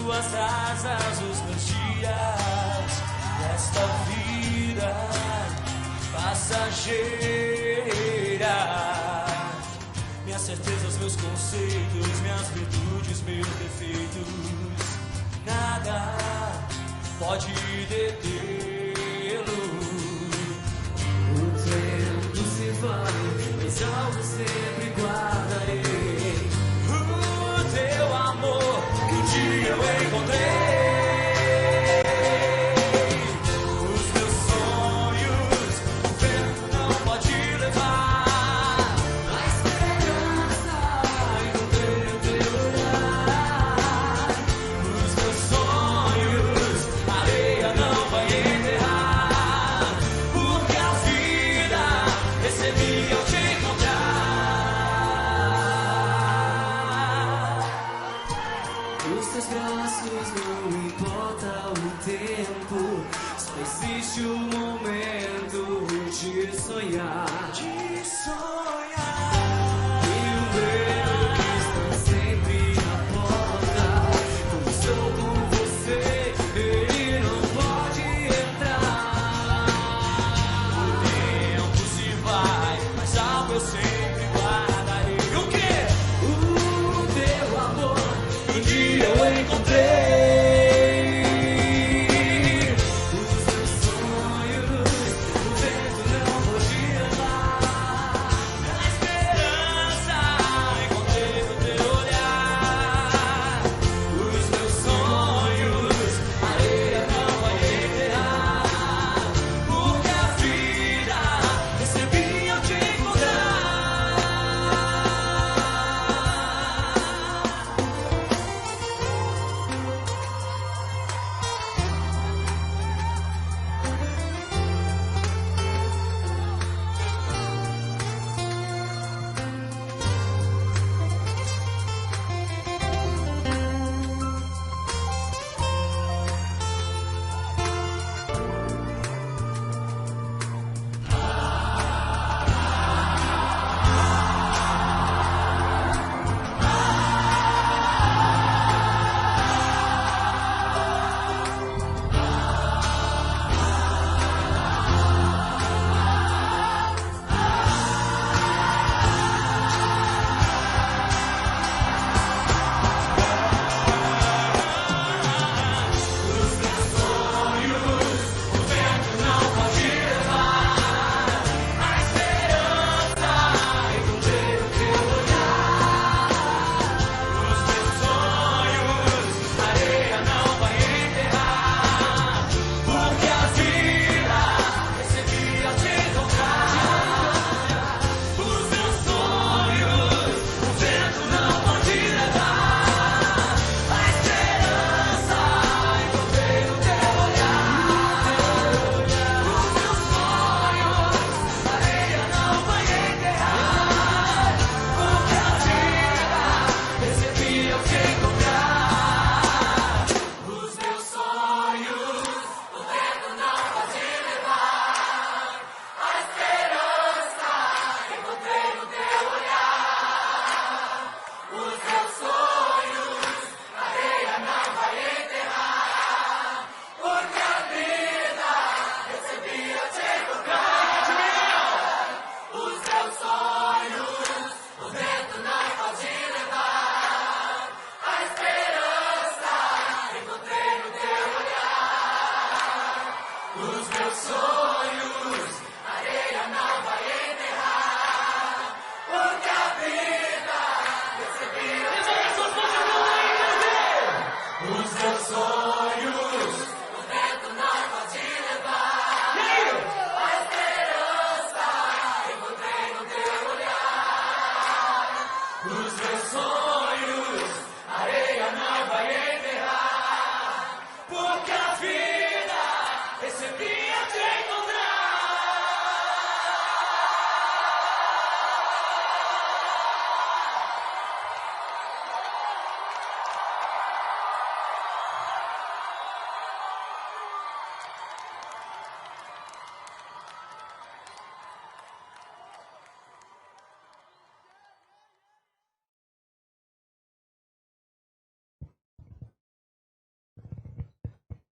tuas asas os meus dias nesta vida passageira. Minhas certezas, meus conceitos, minhas virtudes, meus defeitos, nada pode detê-lo. O tempo se vai, mas algo sempre guardarei. O teu amor que um dia eu encontrei. Os meus sonhos o vento não pode levar. A esperança encontrei no teu olhar. Os meus sonhos a areia não vai enterrar, porque a vida recebi ao te encontrar. Os teus braços, não importa o tempo, só existe o momento de sonhar. De sonhar. E o medo está sempre na porta. Quando estou com você, ele não pode entrar. O tempo se vai, mas algo eu sempre guardarei. O quê? O teu amor que um dia eu encontrei. Os meus sonhos, o vento não pode levar. A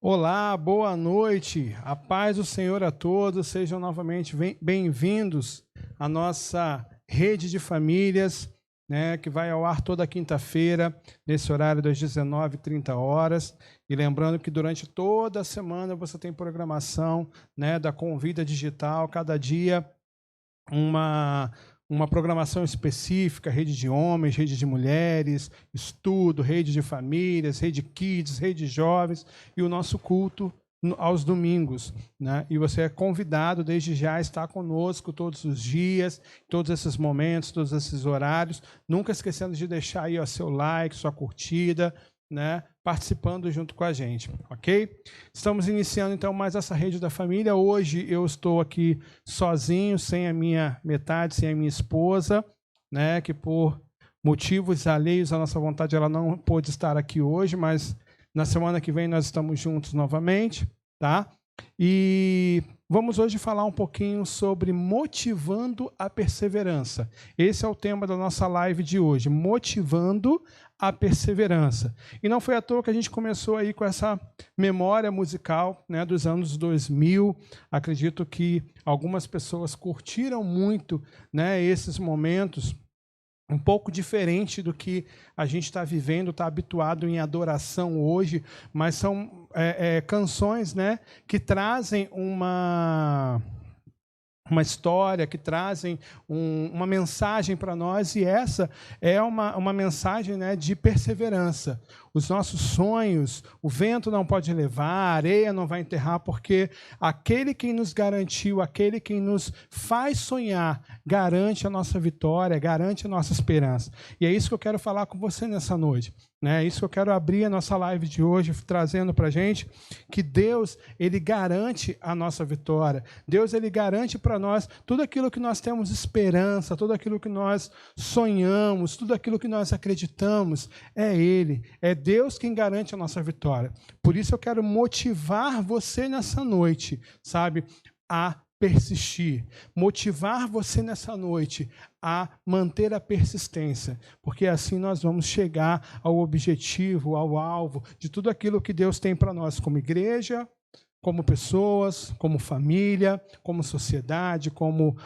Olá, boa noite, a paz do Senhor a todos, sejam novamente bem-vindos à nossa rede de famílias, né, que vai ao ar toda quinta-feira, nesse horário das 19h30. E lembrando que durante toda a semana você tem programação, né, da Convida Digital, cada dia uma programação específica, rede de homens, rede de mulheres, estudo, rede de famílias, rede kids, rede de jovens e o nosso culto aos domingos, né? E você é convidado desde já a estar conosco todos os dias, todos esses momentos, todos esses horários, nunca esquecendo de deixar aí o seu like, sua curtida, né, participando junto com a gente, ok? Estamos iniciando então mais essa rede da família. Hoje eu estou aqui sozinho, sem a minha metade, sem a minha esposa, né, que por motivos alheios à nossa vontade ela não pôde estar aqui hoje, mas na semana que vem nós estamos juntos novamente, tá? E vamos hoje falar um pouquinho sobre motivando a perseverança. Esse é o tema da nossa live de hoje, motivando a perseverança. E não foi à toa que a gente começou aí com essa memória musical, né, dos anos 2000. Acredito que algumas pessoas curtiram muito, né, esses momentos, um pouco diferente do que a gente está vivendo, está habituado em adoração hoje, mas são canções, né, que trazem uma história, que trazem uma mensagem para nós, e essa é uma mensagem, né, de perseverança. Os nossos sonhos, o vento não pode levar, a areia não vai enterrar, porque aquele quem nos garantiu, aquele quem nos faz sonhar, garante a nossa vitória, garante a nossa esperança. E é isso que eu quero falar com você nessa noite. É isso que eu quero abrir a nossa live de hoje, trazendo para a gente que Deus, Ele garante a nossa vitória. Deus, Ele garante para nós tudo aquilo que nós temos esperança, tudo aquilo que nós sonhamos, tudo aquilo que nós acreditamos. É Ele, é Deus quem garante a nossa vitória. Por isso eu quero motivar você nessa noite, sabe, a persistir, motivar você nessa noite a manter a persistência, porque assim nós vamos chegar ao objetivo, ao alvo de tudo aquilo que Deus tem para nós como igreja, como pessoas, como família, como sociedade, como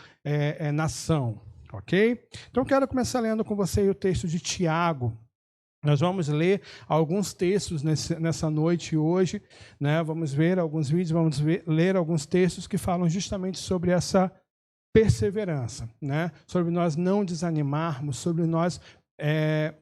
nação, ok? Então eu quero começar lendo com você o texto de Tiago. Nós vamos ler alguns textos nessa noite hoje, né? Vamos ver alguns vídeos, ler alguns textos que falam justamente sobre essa perseverança, né? Sobre nós não desanimarmos, sobre nós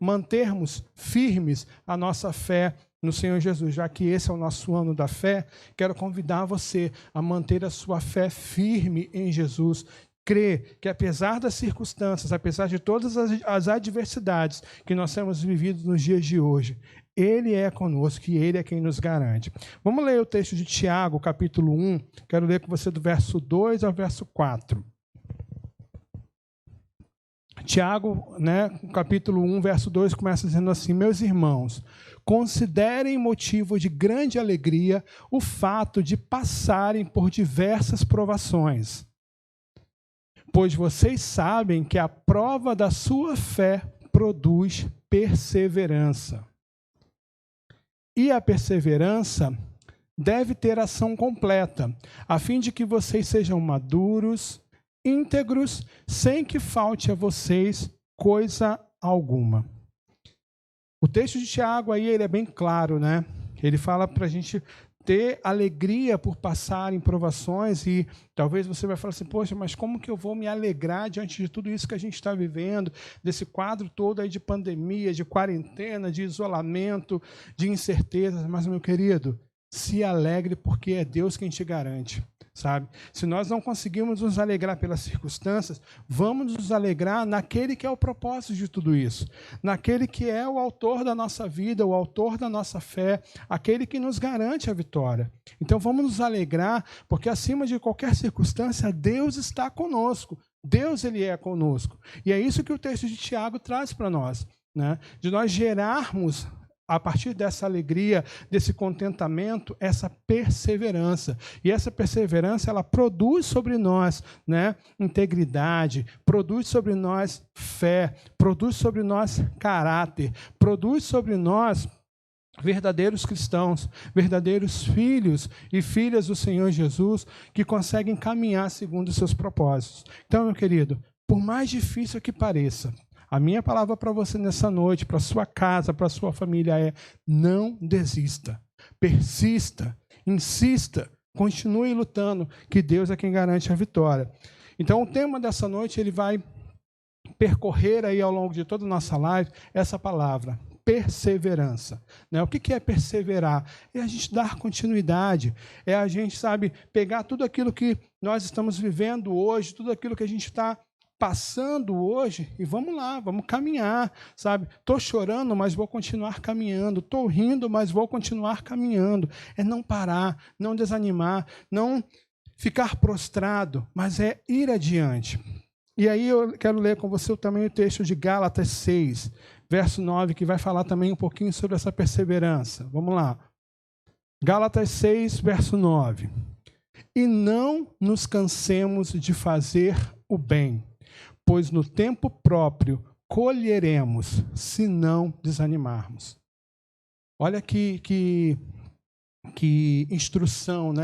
mantermos firmes a nossa fé no Senhor Jesus. Já que esse é o nosso ano da fé, quero convidar você a manter a sua fé firme em Jesus. Crer que, apesar das circunstâncias, apesar de todas as adversidades que nós temos vivido nos dias de hoje, Ele é conosco e Ele é quem nos garante. Vamos ler o texto de Tiago, capítulo 1. Quero ler com você do verso 2 ao verso 4. Tiago, né, capítulo 1, verso 2, começa dizendo assim: meus irmãos, considerem motivo de grande alegria o fato de passarem por diversas provações, pois vocês sabem que a prova da sua fé produz perseverança. E a perseverança deve ter ação completa, a fim de que vocês sejam maduros, íntegros, sem que falte a vocês coisa alguma. O texto de Tiago aí, ele é bem claro, né? Ele fala para a gente ter alegria por passar em provações, e talvez você vai falar assim: poxa, mas como que eu vou me alegrar diante de tudo isso que a gente está vivendo, desse quadro todo aí de pandemia, de quarentena, de isolamento, de incertezas? Mas, meu querido, se alegre, porque é Deus quem te garante, sabe? Se nós não conseguimos nos alegrar pelas circunstâncias, vamos nos alegrar naquele que é o propósito de tudo isso, naquele que é o autor da nossa vida, o autor da nossa fé, aquele que nos garante a vitória. Então vamos nos alegrar, porque acima de qualquer circunstância, Deus está conosco. Deus, Ele é conosco. E é isso que o texto de Tiago traz para nós, né? De nós gerarmos, a partir dessa alegria, desse contentamento, essa perseverança. E essa perseverança, ela produz sobre nós, né, integridade, produz sobre nós fé, produz sobre nós caráter, produz sobre nós verdadeiros cristãos, verdadeiros filhos e filhas do Senhor Jesus, que conseguem caminhar segundo os seus propósitos. Então, meu querido, por mais difícil que pareça, a minha palavra para você nessa noite, para sua casa, para sua família é: não desista, persista, insista, continue lutando, que Deus é quem garante a vitória. Então, o tema dessa noite, ele vai percorrer aí ao longo de toda a nossa live essa palavra: perseverança. O que é perseverar? É a gente dar continuidade, é a gente, pegar tudo aquilo que nós estamos vivendo hoje, tudo aquilo que a gente está passando hoje, e vamos lá, vamos caminhar, Estou chorando, mas vou continuar caminhando. Estou rindo, mas vou continuar caminhando. É não parar, não desanimar, não ficar prostrado, mas é ir adiante. E aí eu quero ler com você também o texto de Gálatas 6, verso 9, que vai falar também um pouquinho sobre essa perseverança. Vamos lá. Gálatas 6, verso 9. E não nos cansemos de fazer o bem, pois no tempo próprio colheremos, se não desanimarmos. Olha que instrução,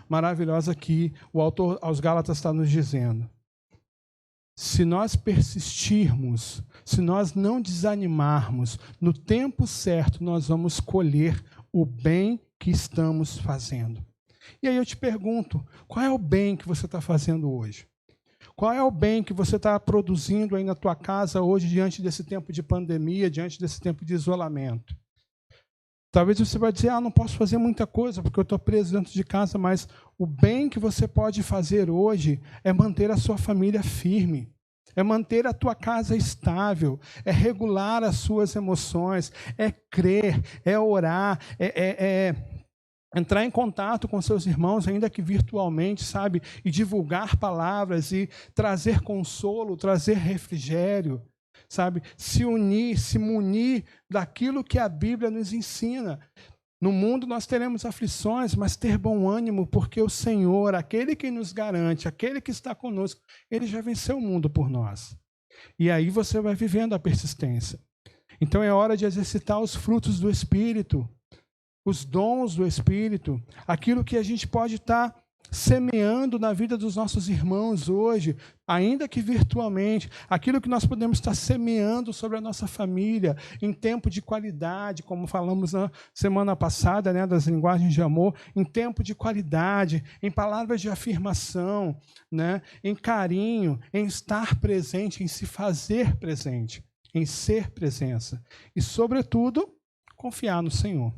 maravilhosa que o autor aos Gálatas está nos dizendo. Se nós persistirmos, se nós não desanimarmos, no tempo certo nós vamos colher o bem que estamos fazendo. E aí eu te pergunto, qual é o bem que você está fazendo hoje? Qual é o bem que você está produzindo aí na tua casa hoje, diante desse tempo de pandemia, diante desse tempo de isolamento? Talvez você vai dizer: não posso fazer muita coisa porque eu estou preso dentro de casa, mas o bem que você pode fazer hoje é manter a sua família firme, é manter a tua casa estável, é regular as suas emoções, é crer, é orar, é entrar em contato com seus irmãos, ainda que virtualmente, e divulgar palavras e trazer consolo, trazer refrigério. Se unir, se munir daquilo que a Bíblia nos ensina. No mundo nós teremos aflições, mas ter bom ânimo, porque o Senhor, aquele que nos garante, aquele que está conosco, ele já venceu o mundo por nós. E aí você vai vivendo a persistência. Então é hora de exercitar os frutos do Espírito, os dons do Espírito, aquilo que a gente pode estar semeando na vida dos nossos irmãos hoje, ainda que virtualmente, aquilo que nós podemos estar semeando sobre a nossa família, em tempo de qualidade, como falamos na semana passada, das linguagens de amor, em tempo de qualidade, em palavras de afirmação, em carinho, em estar presente, em se fazer presente, em ser presença. E, sobretudo, confiar no Senhor.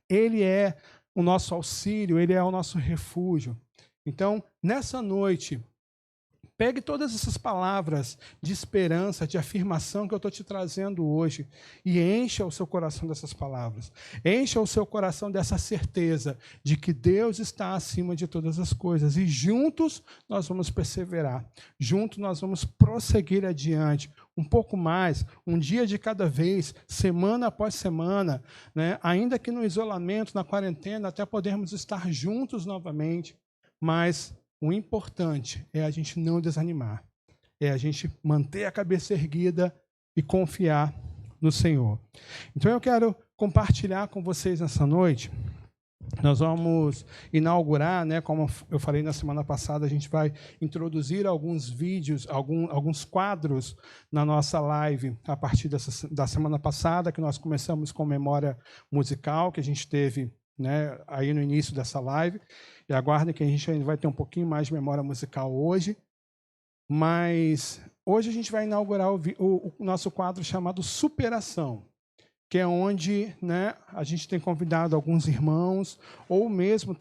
Ele é o nosso auxílio, ele é o nosso refúgio. Então, nessa noite, pegue todas essas palavras de esperança, de afirmação que eu estou te trazendo hoje e encha o seu coração dessas palavras. Encha o seu coração dessa certeza de que Deus está acima de todas as coisas. E juntos nós vamos perseverar. Juntos nós vamos prosseguir adiante. Um pouco mais, um dia de cada vez, semana após semana, ainda que no isolamento, na quarentena, até podermos estar juntos novamente. Mas o importante é a gente não desanimar, é a gente manter a cabeça erguida e confiar no Senhor. Então eu quero compartilhar com vocês nessa noite. Nós vamos inaugurar, como eu falei na semana passada, a gente vai introduzir alguns vídeos, alguns quadros na nossa live a partir da semana passada, que nós começamos com memória musical, que a gente teve aí no início dessa live. E aguardem que a gente ainda vai ter um pouquinho mais de memória musical hoje. Mas hoje a gente vai inaugurar o nosso quadro chamado Superação, que é onde a gente tem convidado alguns irmãos, ou mesmo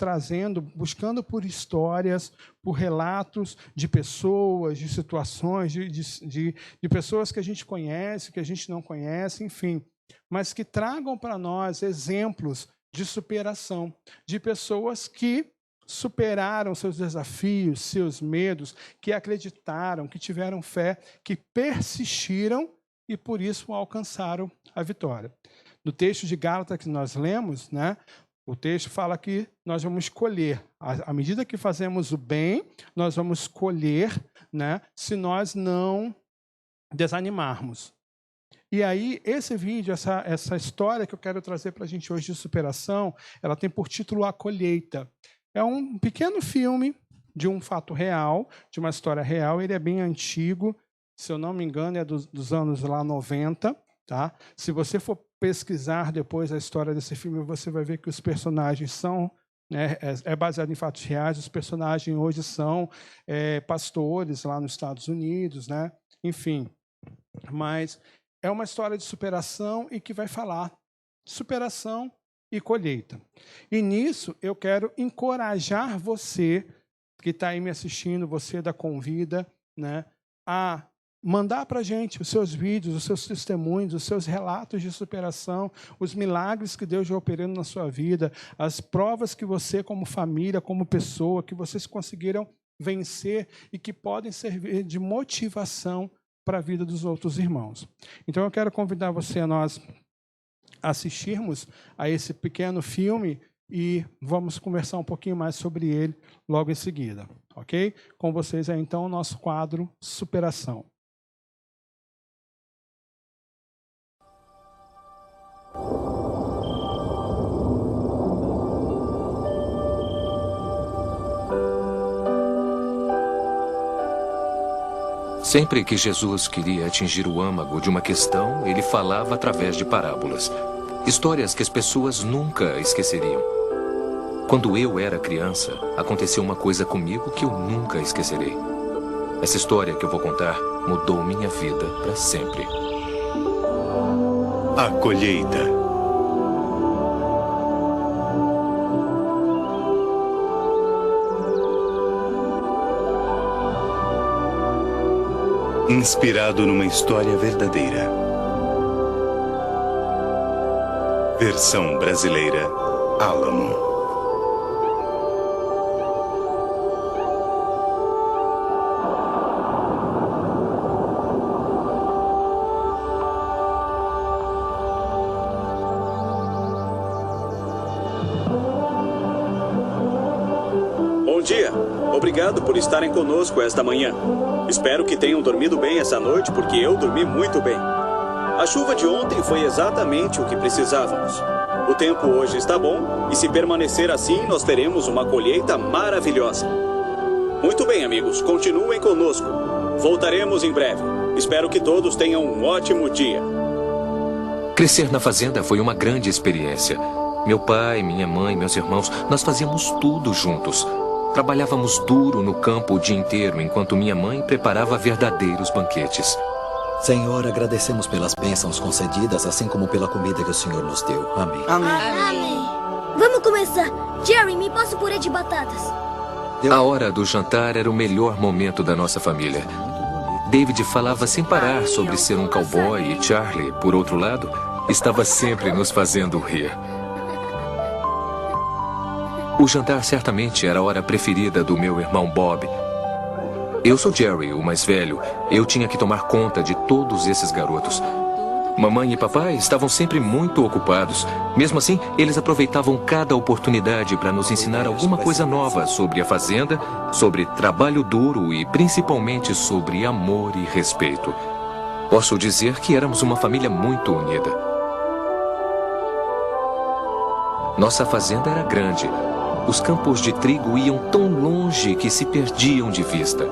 buscando por histórias, por relatos de pessoas, de situações, de pessoas que a gente conhece, que a gente não conhece, enfim, mas que tragam para nós exemplos de superação, de pessoas que superaram seus desafios, seus medos, que acreditaram, que tiveram fé, que persistiram e por isso alcançaram a vitória. No texto de Gálatas que nós lemos, o texto fala que nós vamos colher. À medida que fazemos o bem, nós vamos colher, se nós não desanimarmos. E aí, esse vídeo, essa história que eu quero trazer para a gente hoje de superação, ela tem por título A Colheita. É um pequeno filme de um fato real, de uma história real. Ele é bem antigo, se eu não me engano, é dos anos lá 90. Tá? Se você for pesquisar depois a história desse filme, você vai ver que os personagens são... É baseado em fatos reais. Os personagens hoje são pastores lá nos Estados Unidos, né? Enfim, mas é uma história de superação e que vai falar de superação e colheita. E nisso eu quero encorajar você que está aí me assistindo, você da Convida, né, a mandar para a gente os seus vídeos, os seus testemunhos, os seus relatos de superação, os milagres que Deus já operando na sua vida, as provas que você, como família, como pessoa, que vocês conseguiram vencer e que podem servir de motivação para a vida dos outros irmãos. Então eu quero convidar você a nós assistirmos a esse pequeno filme e vamos conversar um pouquinho mais sobre ele logo em seguida, ok? Com vocês é então o nosso quadro Superação. Sempre que Jesus queria atingir o âmago de uma questão, ele falava através de parábolas. Histórias que as pessoas nunca esqueceriam. Quando eu era criança, aconteceu uma coisa comigo que eu nunca esquecerei. Essa história que eu vou contar mudou minha vida para sempre. A colheita. Inspirado numa história verdadeira. Versão brasileira, Alamo. Bom dia. Obrigado por estarem conosco esta manhã. Espero que tenham dormido bem essa noite, porque eu dormi muito bem. A chuva de ontem foi exatamente o que precisávamos. O tempo hoje está bom, e se permanecer assim, nós teremos uma colheita maravilhosa. Muito bem, amigos, continuem conosco. Voltaremos em breve. Espero que todos tenham um ótimo dia. Crescer na fazenda foi uma grande experiência. Meu pai, minha mãe, meus irmãos, nós fazíamos tudo juntos. Trabalhávamos duro no campo o dia inteiro, enquanto minha mãe preparava verdadeiros banquetes. Senhor, agradecemos pelas bênçãos concedidas, assim como pela comida que o Senhor nos deu. Amém. Amém. Vamos começar. Jerry, me passa o purê de batatas. A hora do jantar era o melhor momento da nossa família. David falava sem parar sobre ser um cowboy e Charlie, por outro lado, estava sempre nos fazendo rir. O jantar certamente era a hora preferida do meu irmão Bob. Eu sou Jerry, o mais velho. Eu tinha que tomar conta de todos esses garotos. Mamãe e papai estavam sempre muito ocupados. Mesmo assim, eles aproveitavam cada oportunidade para nos ensinar alguma coisa nova sobre a fazenda, sobre trabalho duro e principalmente sobre amor e respeito. Posso dizer que éramos uma família muito unida. Nossa fazenda era grande. Os campos de trigo iam tão longe que se perdiam de vista.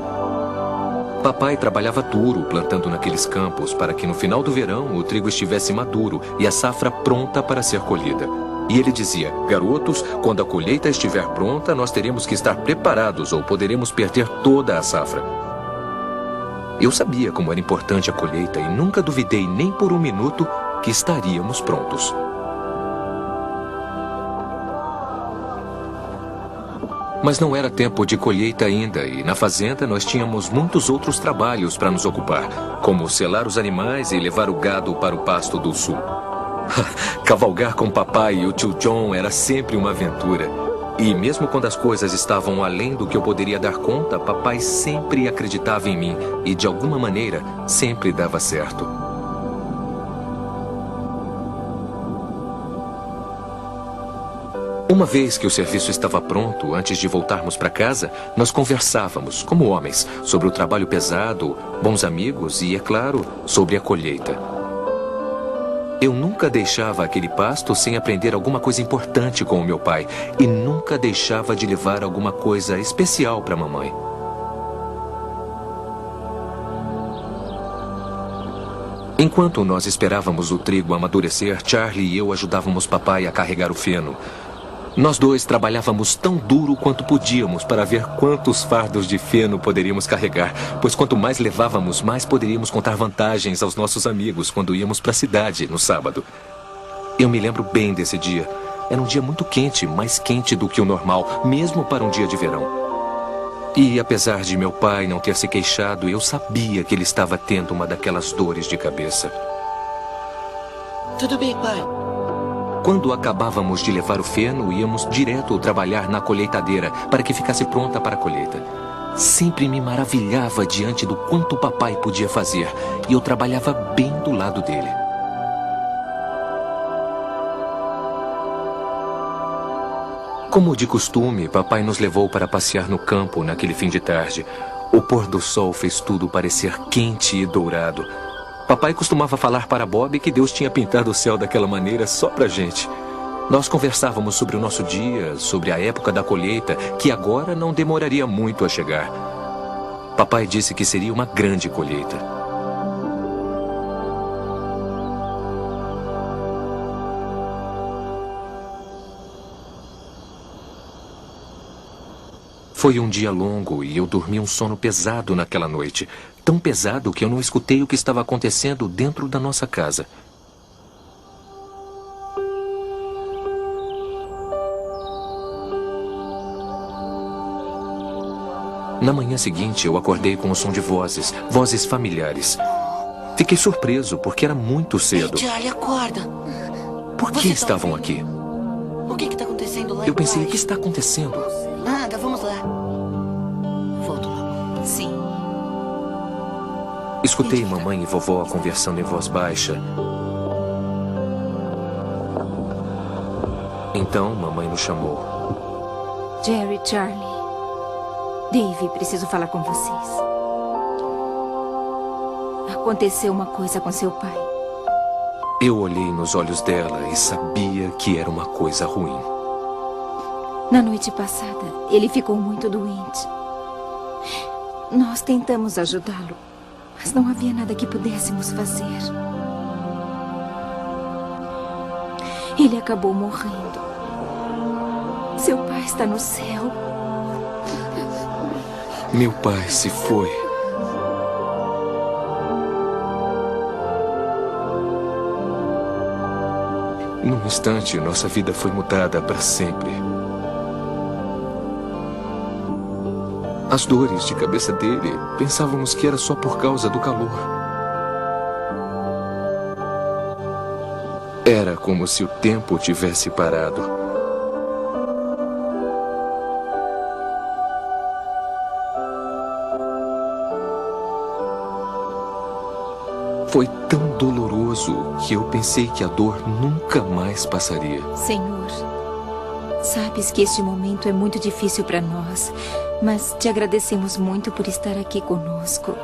Papai trabalhava duro plantando naqueles campos para que no final do verão o trigo estivesse maduro e a safra pronta para ser colhida. E ele dizia: garotos, quando a colheita estiver pronta, nós teremos que estar preparados ou poderemos perder toda a safra. Eu sabia como era importante a colheita e nunca duvidei nem por um minuto que estaríamos prontos. Mas não era tempo de colheita ainda e na fazenda nós tínhamos muitos outros trabalhos para nos ocupar, como selar os animais e levar o gado para o pasto do sul. Cavalgar com papai e o tio John era sempre uma aventura. E mesmo quando as coisas estavam além do que eu poderia dar conta, papai sempre acreditava em mim e de alguma maneira sempre dava certo. Uma vez que o serviço estava pronto, antes de voltarmos para casa, nós conversávamos, como homens, sobre o trabalho pesado, bons amigos e, é claro, sobre a colheita. Eu nunca deixava aquele pasto sem aprender alguma coisa importante com o meu pai. E nunca deixava de levar alguma coisa especial para a mamãe. Enquanto nós esperávamos o trigo amadurecer, Charlie e eu ajudávamos papai a carregar o feno. Nós dois trabalhávamos tão duro quanto podíamos para ver quantos fardos de feno poderíamos carregar, pois quanto mais levávamos, mais poderíamos contar vantagens aos nossos amigos quando íamos para a cidade no sábado. Eu me lembro bem desse dia. Era um dia muito quente, mais quente do que o normal, mesmo para um dia de verão. E apesar de meu pai não ter se queixado, eu sabia que ele estava tendo uma daquelas dores de cabeça. Tudo bem, pai. Quando acabávamos de levar o feno, íamos direto trabalhar na colheitadeira para que ficasse pronta para a colheita. Sempre me maravilhava diante do quanto o papai podia fazer, e eu trabalhava bem do lado dele. Como de costume, papai nos levou para passear no campo naquele fim de tarde. O pôr do sol fez tudo parecer quente e dourado. Papai costumava falar para Bob que Deus tinha pintado o céu daquela maneira só pra gente. Nós conversávamos sobre o nosso dia, sobre a época da colheita, que agora não demoraria muito a chegar. Papai disse que seria uma grande colheita. Foi um dia longo e eu dormi um sono pesado naquela noite. Tão pesado que eu não escutei o que estava acontecendo dentro da nossa casa. Na manhã seguinte, eu acordei com o som de vozes, vozes familiares. Fiquei surpreso, porque era muito cedo. Ei, Charlie, acorda. Por que estavam aqui? O que está acontecendo lá Eu pensei, o embaixo? que está acontecendo? Nada, vamos lá. Volto logo. Sim. Escutei mamãe e vovó conversando em voz baixa. Então, mamãe nos chamou. Jerry, Charlie. Dave, preciso falar com vocês. Aconteceu uma coisa com seu pai. Eu olhei nos olhos dela e sabia que era uma coisa ruim. Na noite passada, ele ficou muito doente. Nós tentamos ajudá-lo, mas não havia nada que pudéssemos fazer. Ele acabou morrendo. Seu pai está no céu. Meu pai se foi. Num instante, nossa vida foi mudada para sempre. As dores de cabeça dele, pensávamos que era só por causa do calor. Era como se o tempo tivesse parado. Foi tão doloroso que eu pensei que a dor nunca mais passaria. Senhor, sabes que este momento é muito difícil para nós, mas te agradecemos muito por estar aqui conosco.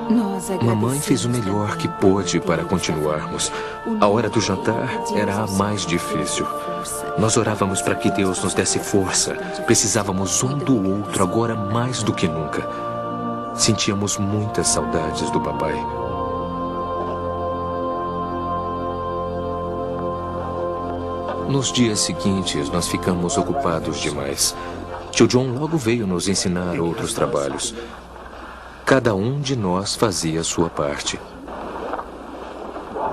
Nós agradecemos. Mamãe fez o melhor que pôde para continuarmos. A hora do jantar era a mais difícil. Nós orávamos para que Deus nos desse força. Precisávamos um do outro agora mais do que nunca. Sentíamos muitas saudades do papai. Nos dias seguintes, nós ficamos ocupados demais. Tio John logo veio nos ensinar outros trabalhos. Cada um de nós fazia a sua parte.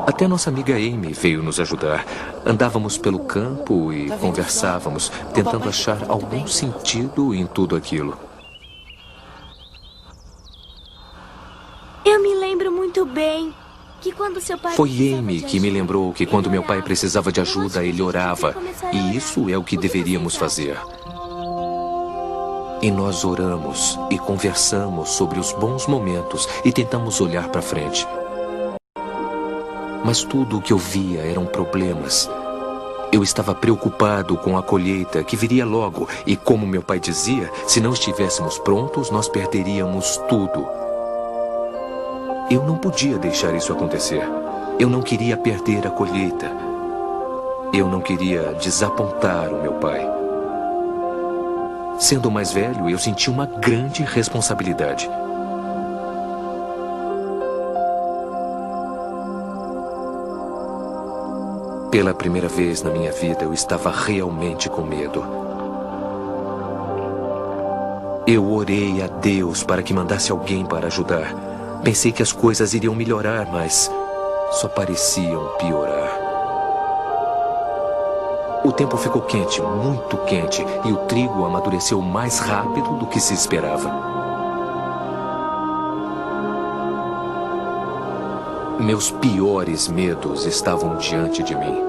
Até nossa amiga Amy veio nos ajudar. Andávamos pelo campo e conversávamos, tentando achar algum sentido em tudo aquilo. Eu me lembro muito bem que quando seu pai Foi precisava Amy de que me ajuda, lembrou que ele quando meu pai orava. precisava de Eu acho ajuda, que ele a gente orava. devia começar a E orar. isso é o que O que deveríamos vocês acham? fazer. E nós oramos e conversamos sobre os bons momentos e tentamos olhar para frente. Mas tudo o que eu via eram problemas. Eu estava preocupado com a colheita que viria logo e, como meu pai dizia, se não estivéssemos prontos, nós perderíamos tudo. Eu não podia deixar isso acontecer. Eu não queria perder a colheita. Eu não queria desapontar o meu pai. Sendo mais velho, eu senti uma grande responsabilidade. Pela primeira vez na minha vida, eu estava realmente com medo. Eu orei a Deus para que mandasse alguém para ajudar. Pensei que as coisas iriam melhorar, mas só pareciam piorar. O tempo ficou quente, muito quente, e o trigo amadureceu mais rápido do que se esperava. Meus piores medos estavam diante de mim.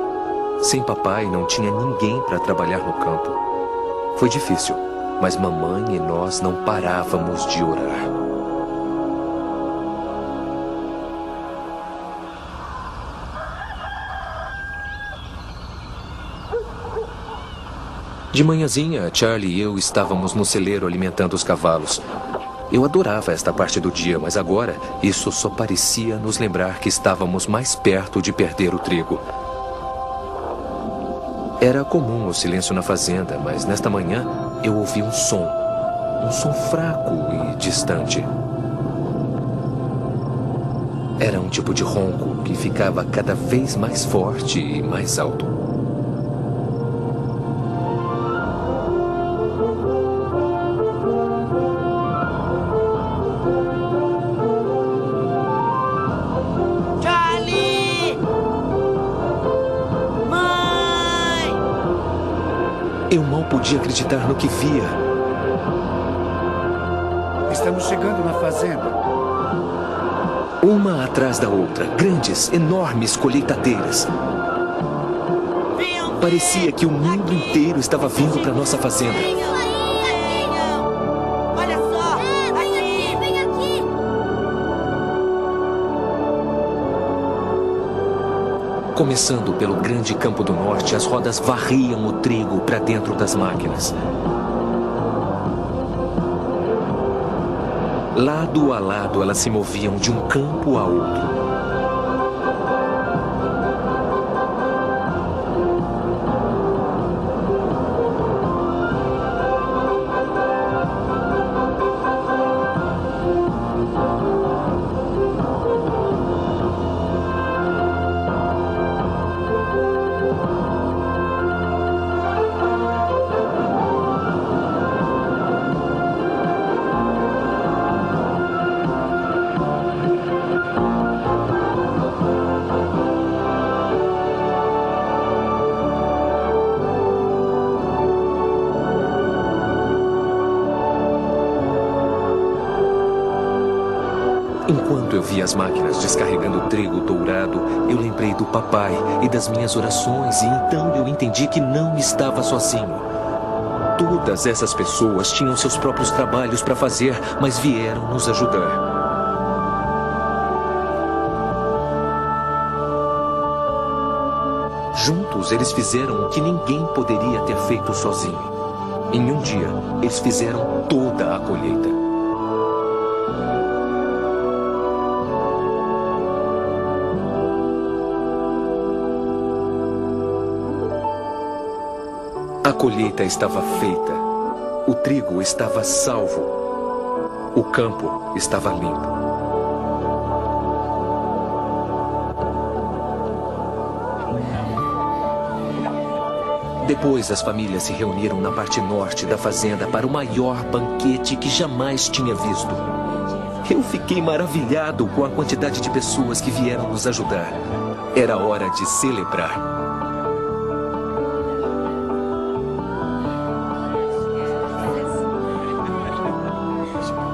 Sem papai, não tinha ninguém para trabalhar no campo. Foi difícil, mas mamãe e nós não parávamos de orar. De manhãzinha, Charlie e eu estávamos no celeiro alimentando os cavalos. Eu adorava esta parte do dia, mas agora isso só parecia nos lembrar que estávamos mais perto de perder o trigo. Era comum o silêncio na fazenda, mas nesta manhã eu ouvi um som fraco e distante. Era um tipo de ronco que ficava cada vez mais forte e mais alto. Eu mal podia acreditar no que via. Estamos chegando na fazenda. Uma atrás da outra, grandes, enormes colheitadeiras. Parecia que o mundo inteiro estava vindo para nossa fazenda. Olha só! Aqui, vem aqui! Começando pelo grande campo do norte, as rodas varriam o trigo para dentro das máquinas. Lado a lado, elas se moviam de um campo a outro. Enquanto eu via as máquinas descarregando trigo dourado, eu lembrei do papai e das minhas orações, e então eu entendi que não estava sozinho. Todas essas pessoas tinham seus próprios trabalhos para fazer, mas vieram nos ajudar. Juntos, eles fizeram o que ninguém poderia ter feito sozinho. Em um dia, eles fizeram toda a colheita. A colheita estava feita, o trigo estava salvo, o campo estava limpo. Depois as famílias se reuniram na parte norte da fazenda para o maior banquete que jamais tinha visto. Eu fiquei maravilhado com a quantidade de pessoas que vieram nos ajudar. Era hora de celebrar.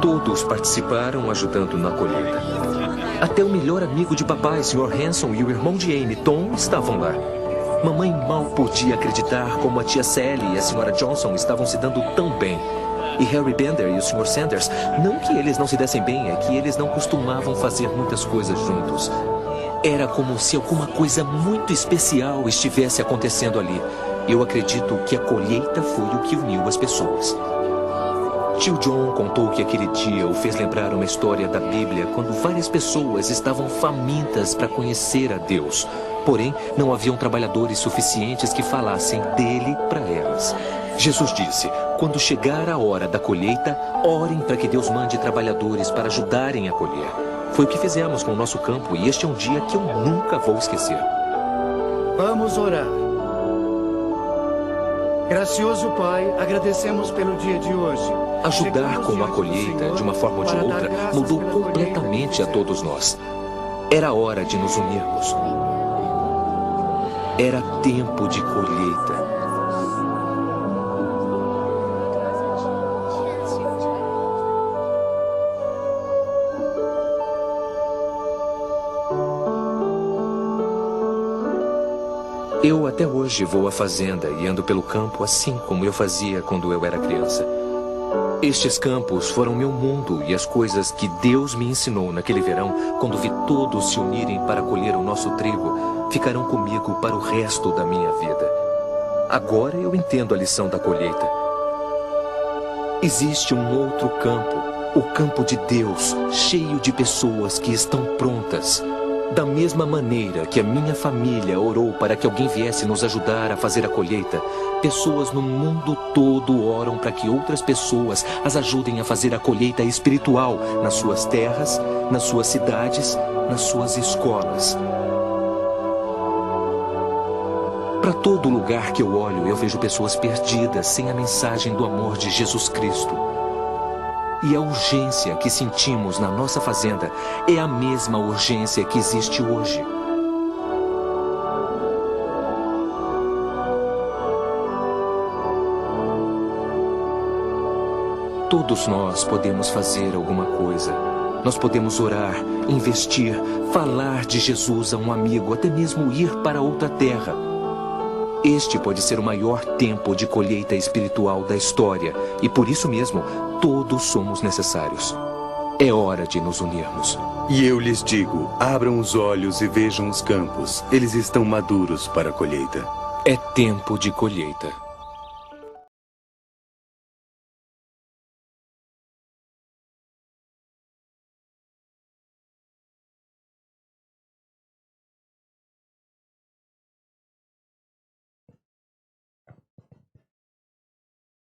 Todos participaram ajudando na colheita. Até o melhor amigo de papai, Sr. Hanson, e o irmão de Amy, Tom, estavam lá. Mamãe mal podia acreditar como a tia Sally e a Sra. Johnson estavam se dando tão bem. E Harry Bender e o Sr. Sanders, não que eles não se dessem bem, é que eles não costumavam fazer muitas coisas juntos. Era como se alguma coisa muito especial estivesse acontecendo ali. Eu acredito que a colheita foi o que uniu as pessoas. Tio John contou que aquele dia o fez lembrar uma história da Bíblia quando várias pessoas estavam famintas para conhecer a Deus. Porém, não haviam trabalhadores suficientes que falassem dele para elas. Jesus disse: quando chegar a hora da colheita, orem para que Deus mande trabalhadores para ajudarem a colher. Foi o que fizemos com o nosso campo e este é um dia que eu nunca vou esquecer. Vamos orar. Gracioso Pai, agradecemos pelo dia de hoje. Ajudar com a colheita, de uma forma ou de outra, mudou completamente a todos nós. Era hora de nos unirmos. Era tempo de colheita. Eu até hoje vou à fazenda e ando pelo campo assim como eu fazia quando eu era criança. Estes campos foram meu mundo e as coisas que Deus me ensinou naquele verão, quando vi todos se unirem para colher o nosso trigo, ficarão comigo para o resto da minha vida. Agora eu entendo a lição da colheita. Existe um outro campo, o campo de Deus, cheio de pessoas que estão prontas. Da mesma maneira que a minha família orou para que alguém viesse nos ajudar a fazer a colheita, pessoas no mundo todo oram para que outras pessoas as ajudem a fazer a colheita espiritual nas suas terras, nas suas cidades, nas suas escolas. Para todo lugar que eu olho, eu vejo pessoas perdidas sem a mensagem do amor de Jesus Cristo. E a urgência que sentimos na nossa fazenda é a mesma urgência que existe hoje. Todos nós podemos fazer alguma coisa. Nós podemos orar, investir, falar de Jesus a um amigo, até mesmo ir para outra terra. Este pode ser o maior tempo de colheita espiritual da história e por isso mesmo todos somos necessários. É hora de nos unirmos. E eu lhes digo, abram os olhos e vejam os campos. Eles estão maduros para a colheita. É tempo de colheita.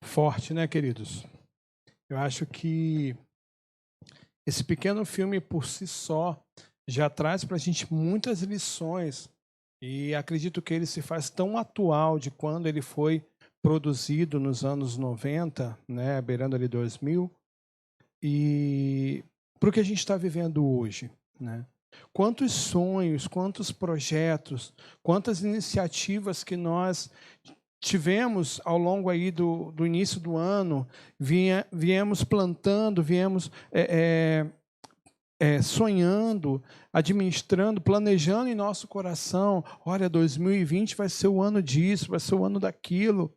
Forte, né, queridos? Eu acho que esse pequeno filme por si só já traz para a gente muitas lições e acredito que ele se faz tão atual de quando ele foi produzido nos anos 90, né, beirando ali 2000, e para o que a gente está vivendo hoje, né? Quantos sonhos, quantos projetos, quantas iniciativas que nós tivemos ao longo aí do início do ano, viemos plantando, viemos sonhando, administrando, planejando em nosso coração. Olha, 2020 vai ser o ano disso, vai ser o ano daquilo.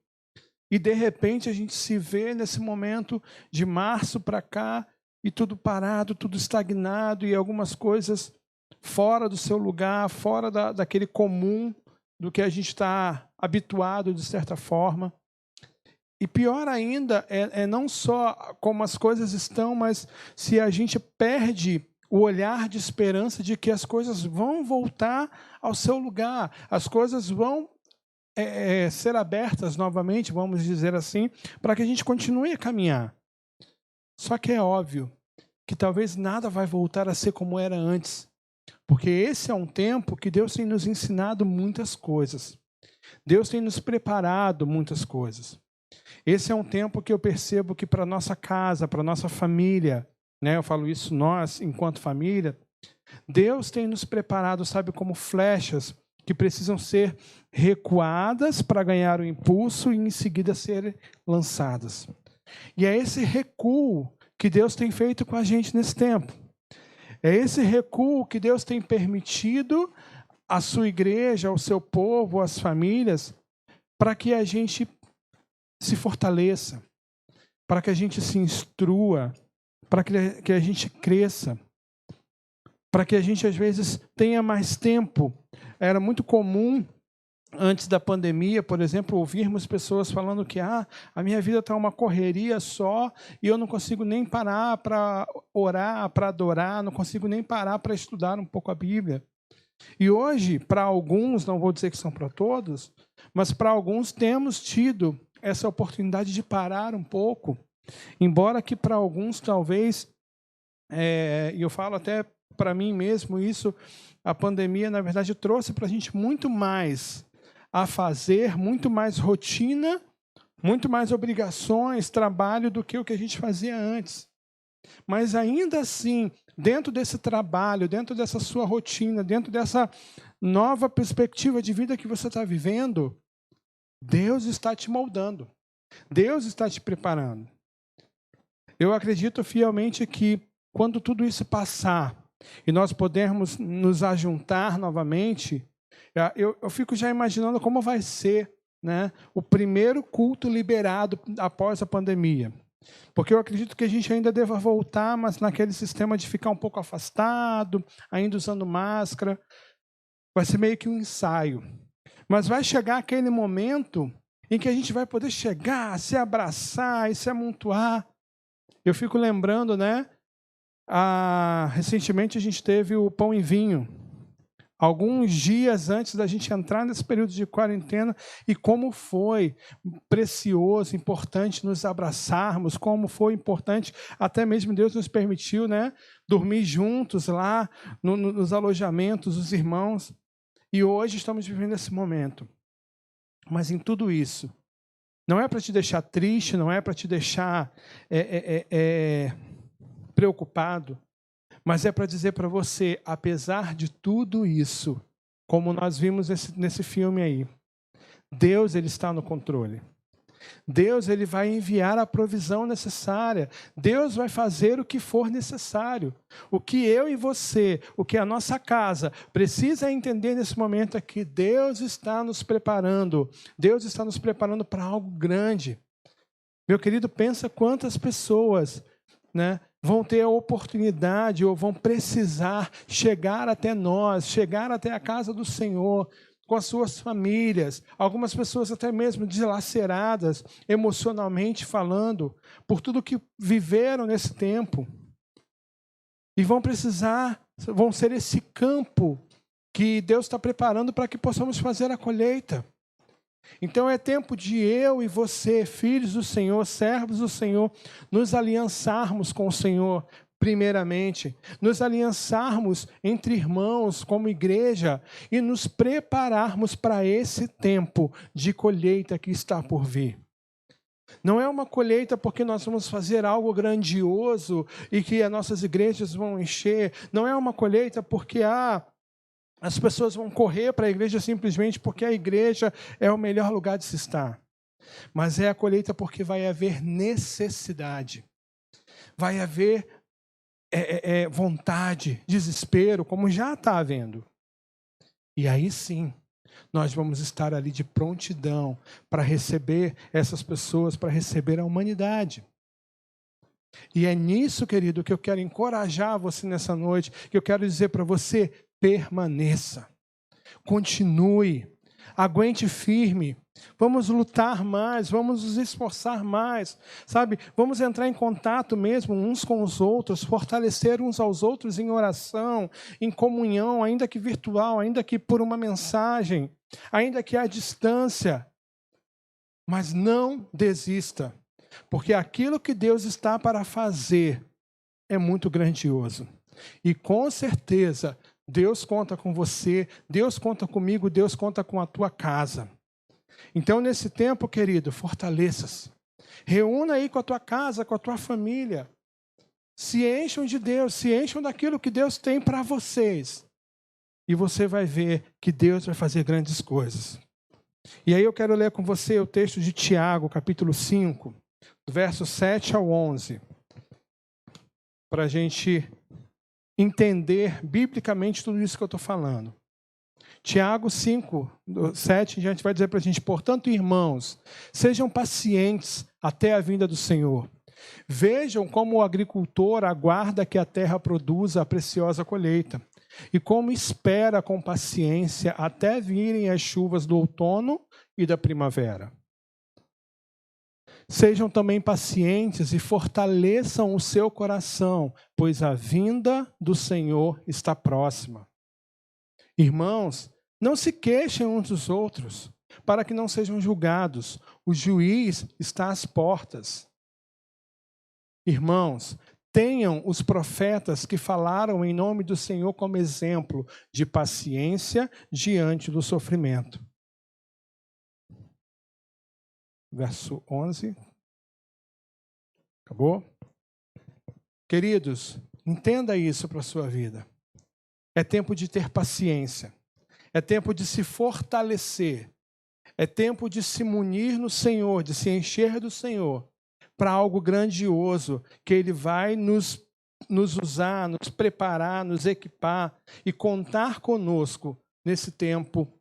E, de repente, a gente se vê nesse momento de março para cá e tudo parado, tudo estagnado e algumas coisas fora do seu lugar, fora daquele comum, do que a gente está habituado, de certa forma. E pior ainda é não só como as coisas estão, mas se a gente perde o olhar de esperança de que as coisas vão voltar ao seu lugar, as coisas vão ser abertas novamente, vamos dizer assim, para que a gente continue a caminhar. Só que é óbvio que talvez nada vai voltar a ser como era antes, porque esse é um tempo que Deus tem nos ensinado muitas coisas. Deus tem nos preparado muitas coisas. Esse é um tempo que eu percebo que para nossa casa, para nossa família, né, eu falo isso nós, enquanto família, Deus tem nos preparado, sabe, como flechas que precisam ser recuadas para ganhar o impulso e em seguida serem lançadas. E é esse recuo que Deus tem feito com a gente nesse tempo. É esse recuo que Deus tem permitido à sua igreja, ao seu povo, às famílias, para que a gente se fortaleça, para que a gente se instrua, para que a gente cresça, para que a gente, às vezes, tenha mais tempo. Era muito comum antes da pandemia, por exemplo, ouvirmos pessoas falando que a minha vida está uma correria só e eu não consigo nem parar para orar, para adorar, não consigo nem parar para estudar um pouco a Bíblia. E hoje, para alguns, não vou dizer que são para todos, mas para alguns temos tido essa oportunidade de parar um pouco, embora que para alguns talvez, e eu falo até para mim mesmo isso, a pandemia, na verdade, trouxe para a gente muito mais a fazer, muito mais rotina, muito mais obrigações, trabalho do que o que a gente fazia antes. Mas ainda assim, dentro desse trabalho, dentro dessa sua rotina, dentro dessa nova perspectiva de vida que você está vivendo, Deus está te moldando. Deus está te preparando. Eu acredito fielmente que quando tudo isso passar e nós pudermos nos ajuntar novamente, eu fico já imaginando como vai ser, né, o primeiro culto liberado após a pandemia. Porque eu acredito que a gente ainda deva voltar, mas naquele sistema de ficar um pouco afastado, ainda usando máscara. Vai ser meio que um ensaio. Mas vai chegar aquele momento em que a gente vai poder chegar, se abraçar e se amontoar. Eu fico lembrando, né? Recentemente a gente teve o Pão e Vinho. Alguns dias antes da gente entrar nesse período de quarentena, e como foi precioso, importante nos abraçarmos, como foi importante, até mesmo Deus nos permitiu, né, dormir juntos lá nos alojamentos, os irmãos. E hoje estamos vivendo esse momento. Mas em tudo isso, não é para te deixar triste, não é para te deixar preocupado, mas é para dizer para você, apesar de tudo isso, como nós vimos nesse filme aí, Deus, ele está no controle. Deus, ele vai enviar a provisão necessária. Deus vai fazer o que for necessário. O que eu e você, o que a nossa casa precisa entender nesse momento é que Deus está nos preparando. Deus está nos preparando para algo grande. Meu querido, pensa quantas pessoas, né, vão ter a oportunidade ou vão precisar chegar até nós, chegar até a casa do Senhor, com as suas famílias, algumas pessoas até mesmo dilaceradas, emocionalmente falando, por tudo que viveram nesse tempo. E vão ser esse campo que Deus está preparando para que possamos fazer a colheita. Então é tempo de eu e você, filhos do Senhor, servos do Senhor, nos aliançarmos com o Senhor, primeiramente, nos aliançarmos entre irmãos como igreja e nos prepararmos para esse tempo de colheita que está por vir. Não é uma colheita porque nós vamos fazer algo grandioso e que as nossas igrejas vão encher. Não é uma colheita porque as pessoas vão correr para a igreja simplesmente porque a igreja é o melhor lugar de se estar. Mas é a colheita porque vai haver necessidade. Vai haver vontade, desespero, como já está havendo. E aí sim, nós vamos estar ali de prontidão para receber essas pessoas, para receber a humanidade. E é nisso, querido, que eu quero encorajar você nessa noite, que eu quero dizer para você, permaneça, continue, aguente firme, vamos lutar mais, vamos nos esforçar mais, sabe? Vamos entrar em contato mesmo uns com os outros, fortalecer uns aos outros em oração, em comunhão, ainda que virtual, ainda que por uma mensagem, ainda que à distância. Mas não desista, porque aquilo que Deus está para fazer é muito grandioso. E com certeza, Deus conta com você, Deus conta comigo, Deus conta com a tua casa. Então, nesse tempo, querido, fortaleça-se. Reúna aí com a tua casa, com a tua família. Se encham de Deus, se encham daquilo que Deus tem para vocês. E você vai ver que Deus vai fazer grandes coisas. E aí eu quero ler com você o texto de Tiago, capítulo 5, versos 7 ao 11. Para a gente entender biblicamente tudo isso que eu estou falando. Tiago 5, 7, a gente vai dizer para a gente: portanto, irmãos, sejam pacientes até a vinda do Senhor. Vejam como o agricultor aguarda que a terra produza a preciosa colheita, e como espera com paciência até virem as chuvas do outono e da primavera. Sejam também pacientes e fortaleçam o seu coração, pois a vinda do Senhor está próxima. Irmãos, não se queixem uns dos outros, para que não sejam julgados. O juiz está às portas. Irmãos, tenham os profetas que falaram em nome do Senhor como exemplo de paciência diante do sofrimento. Verso 11. Acabou? Queridos, entenda isso para a sua vida. É tempo de ter paciência. É tempo de se fortalecer. É tempo de se munir no Senhor, de se encher do Senhor, para algo grandioso, que Ele vai nos usar, nos preparar, nos equipar e contar conosco nesse tempo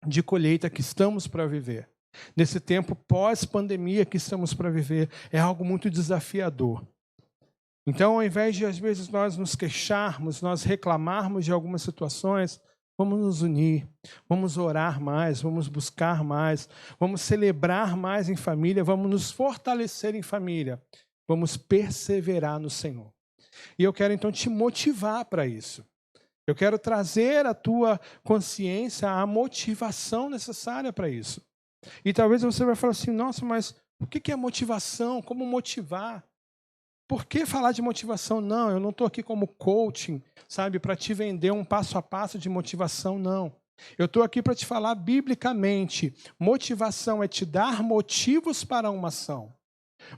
de colheita que estamos para viver. Nesse tempo pós-pandemia que estamos para viver, é algo muito desafiador. Então, ao invés de, às vezes, nós nos queixarmos, nós reclamarmos de algumas situações, vamos nos unir, vamos orar mais, vamos buscar mais, vamos celebrar mais em família, vamos nos fortalecer em família, vamos perseverar no Senhor. E eu quero, então, te motivar para isso. Eu quero trazer à tua consciência a motivação necessária para isso. E talvez você vai falar assim, nossa, mas o que é motivação? Como motivar? Por que falar de motivação? Não, eu não estou aqui como coaching, sabe, para te vender um passo a passo de motivação, não. Eu estou aqui para te falar biblicamente. Motivação é te dar motivos para uma ação.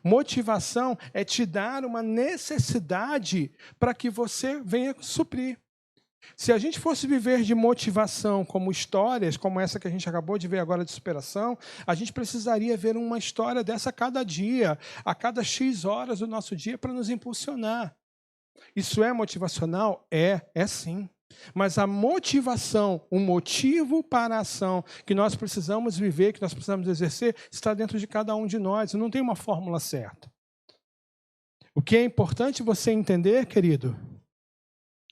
Motivação é te dar uma necessidade para que você venha suprir. Se a gente fosse viver de motivação como histórias, como essa que a gente acabou de ver agora de superação, a gente precisaria ver uma história dessa a cada dia, a cada X horas do nosso dia para nos impulsionar. Isso é motivacional? É sim. Mas a motivação, o motivo para a ação que nós precisamos viver, que nós precisamos exercer, está dentro de cada um de nós. Não tem uma fórmula certa. O que é importante você entender, querido,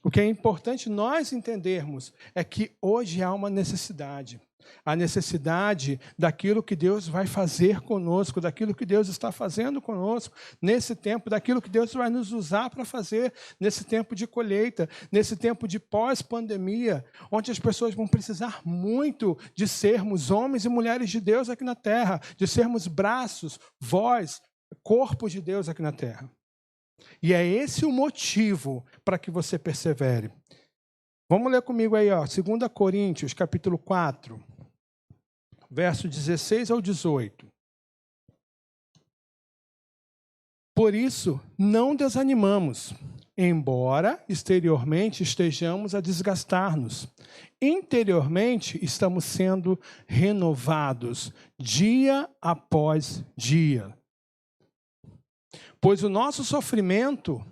o que é importante nós entendermos é que hoje há uma necessidade. A necessidade daquilo que Deus vai fazer conosco, daquilo que Deus está fazendo conosco nesse tempo, daquilo que Deus vai nos usar para fazer nesse tempo de colheita, nesse tempo de pós-pandemia, onde as pessoas vão precisar muito de sermos homens e mulheres de Deus aqui na terra, de sermos braços, voz, corpo de Deus aqui na terra. E é esse o motivo para que você persevere. Vamos ler comigo aí, 2 Coríntios, capítulo 4, verso 16 ao 18. Por isso, não desanimamos, embora exteriormente estejamos a desgastar-nos. Interiormente estamos sendo renovados, dia após dia. Pois o nosso sofrimento,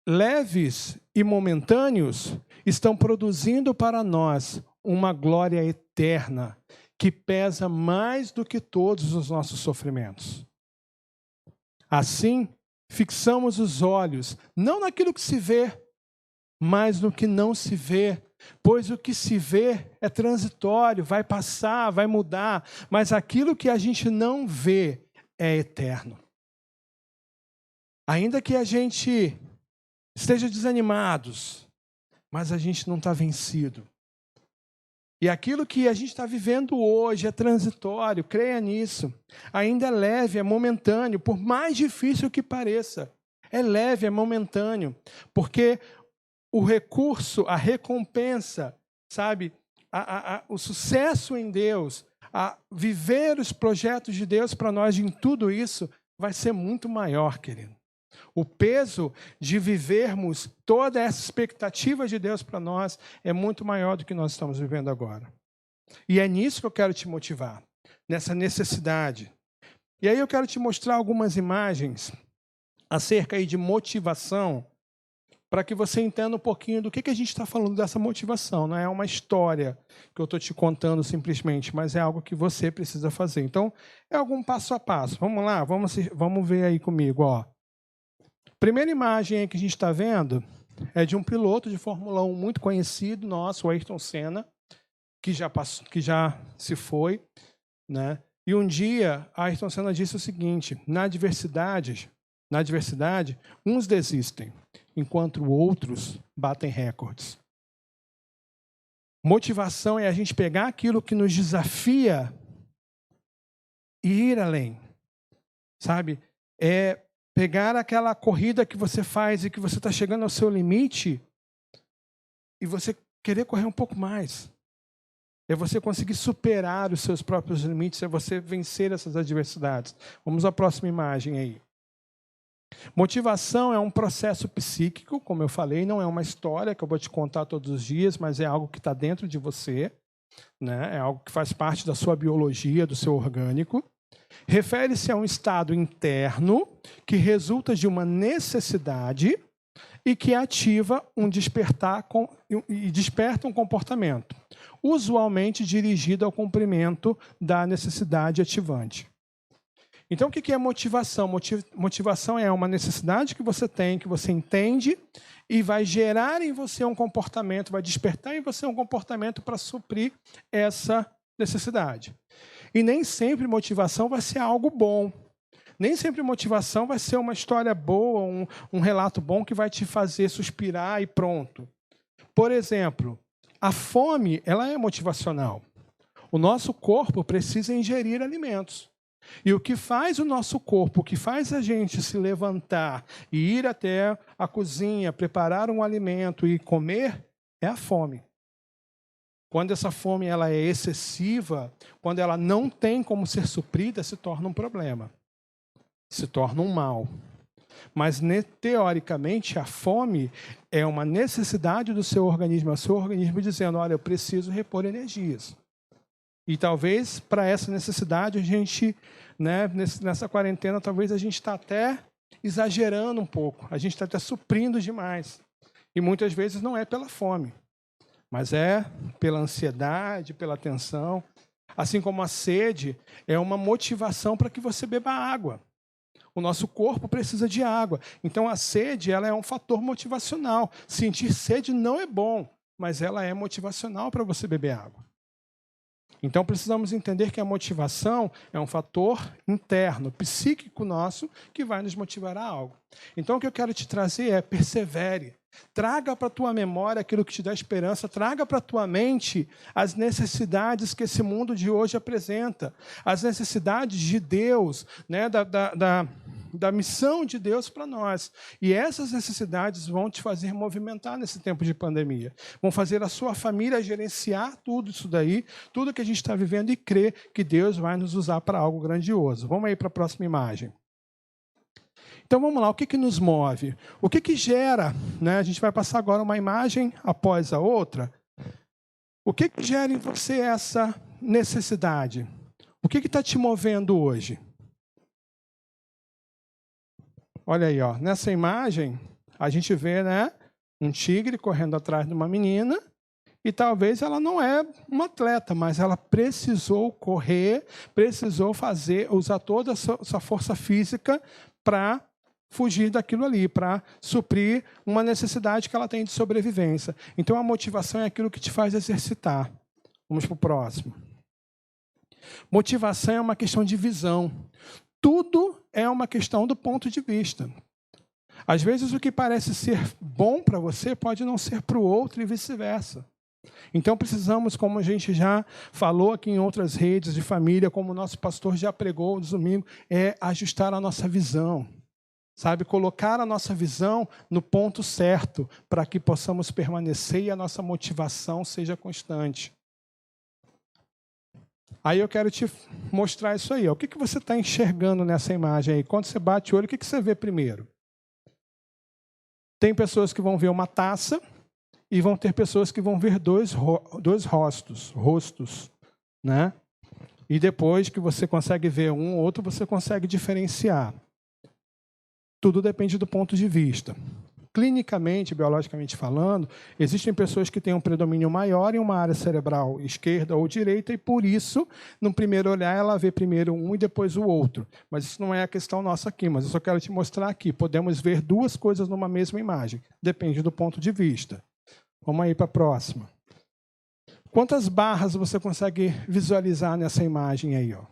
leves e momentâneos, estão produzindo para nós uma glória eterna, que pesa mais do que todos os nossos sofrimentos. Assim, fixamos os olhos, não naquilo que se vê, mas no que não se vê, pois o que se vê é transitório, vai passar, vai mudar, mas aquilo que a gente não vê é eterno. Ainda que a gente esteja desanimados, mas a gente não está vencido. E aquilo que a gente está vivendo hoje é transitório, creia nisso. Ainda é leve, é momentâneo, por mais difícil que pareça. É leve, é momentâneo, porque o recurso, a recompensa, sabe, o sucesso em Deus, a viver os projetos de Deus para nós em tudo isso, vai ser muito maior, querido. O peso de vivermos toda essa expectativa de Deus para nós é muito maior do que nós estamos vivendo agora. E é nisso que eu quero te motivar, nessa necessidade. E aí eu quero te mostrar algumas imagens acerca aí de motivação, para que você entenda um pouquinho do que a gente está falando dessa motivação. Não é uma história que eu estou te contando simplesmente, mas é algo que você precisa fazer. Então, é algum passo a passo. Vamos lá, vamos ver aí comigo, Primeira imagem aí que a gente está vendo é de um piloto de Fórmula 1 muito conhecido nosso, o Ayrton Senna, que já se foi, né? E um dia, Ayrton Senna disse o seguinte: na adversidade, uns desistem, enquanto outros batem recordes. Motivação é a gente pegar aquilo que nos desafia e ir além, sabe? É pegar aquela corrida que você faz e que você está chegando ao seu limite e você querer correr um pouco mais. É você conseguir superar os seus próprios limites, é você vencer essas adversidades. Vamos à próxima imagem aí. Motivação é um processo psíquico, como eu falei, não é uma história que eu vou te contar todos os dias, mas é algo que está dentro de você, né? É algo que faz parte da sua biologia, do seu orgânico. Refere-se a um estado interno que resulta de uma necessidade e que ativa e desperta um comportamento, usualmente dirigido ao cumprimento da necessidade ativante. Então, o que é motivação? Motivação é uma necessidade que você tem, que você entende, e vai gerar em você um comportamento, vai despertar em você um comportamento para suprir essa necessidade. E nem sempre motivação vai ser algo bom. Nem sempre motivação vai ser uma história boa, um relato bom que vai te fazer suspirar e pronto. Por exemplo, a fome, ela é motivacional. O nosso corpo precisa ingerir alimentos. E o que faz o nosso corpo, o que faz a gente se levantar e ir até a cozinha, preparar um alimento e comer, é a fome. Quando essa fome ela é excessiva, quando ela não tem como ser suprida, se torna um problema. Se torna um mal. Mas, teoricamente, a fome é uma necessidade do seu organismo. É o seu organismo dizendo, olha, eu preciso repor energias. E talvez, para essa necessidade, a gente, né, nessa quarentena, talvez a gente está até exagerando um pouco. A gente está até suprindo demais. E muitas vezes não é pela fome, mas é pela ansiedade, pela tensão. Assim como a sede é uma motivação para que você beba água. O nosso corpo precisa de água. Então, a sede ela é um fator motivacional. Sentir sede não é bom, mas ela é motivacional para você beber água. Então, precisamos entender que a motivação é um fator interno, psíquico nosso, que vai nos motivar a algo. Então, o que eu quero te trazer é persevere. Traga para a tua memória aquilo que te dá esperança. Traga para a tua mente as necessidades que esse mundo de hoje apresenta. As necessidades de Deus, né, da missão de Deus para nós. E essas necessidades vão te fazer movimentar nesse tempo de pandemia. Vão fazer a sua família gerenciar tudo isso daí, tudo que a gente está vivendo e crer que Deus vai nos usar para algo grandioso. Vamos aí para a próxima imagem. Então vamos lá, o que nos move? O que gera, né? A gente vai passar agora uma imagem após a outra. O que gera em você essa necessidade? O que está te movendo hoje? Olha aí, ó, nessa imagem, a gente vê, né, um tigre correndo atrás de uma menina e talvez ela não é uma atleta, mas ela precisou correr, precisou usar toda a sua força física para fugir daquilo ali, para suprir uma necessidade que ela tem de sobrevivência. Então, a motivação é aquilo que te faz exercitar. Vamos para o próximo. Motivação é uma questão de visão. Tudo é uma questão do ponto de vista. Às vezes, o que parece ser bom para você pode não ser para o outro e vice-versa. Então, precisamos, como a gente já falou aqui em outras redes de família, como o nosso pastor já pregou no domingo, é ajustar a nossa visão. Sabe, colocar a nossa visão no ponto certo para que possamos permanecer e a nossa motivação seja constante. Aí eu quero te mostrar isso aí. Ó. O que você está enxergando nessa imagem aí? Quando você bate o olho, o que você vê primeiro? Tem pessoas que vão ver uma taça e vão ter pessoas que vão ver dois rostos, né? E depois que você consegue ver um ou outro, você consegue diferenciar. Tudo depende do ponto de vista. clinicamente, biologicamente falando, existem pessoas que têm um predomínio maior em uma área cerebral esquerda ou direita e, por isso, no primeiro olhar, ela vê primeiro um e depois o outro. Mas isso não é a questão nossa aqui, mas eu só quero te mostrar aqui. Podemos ver duas coisas numa mesma imagem. Depende do ponto de vista. Vamos aí para a próxima. Quantas barras você consegue visualizar nessa imagem aí, ó?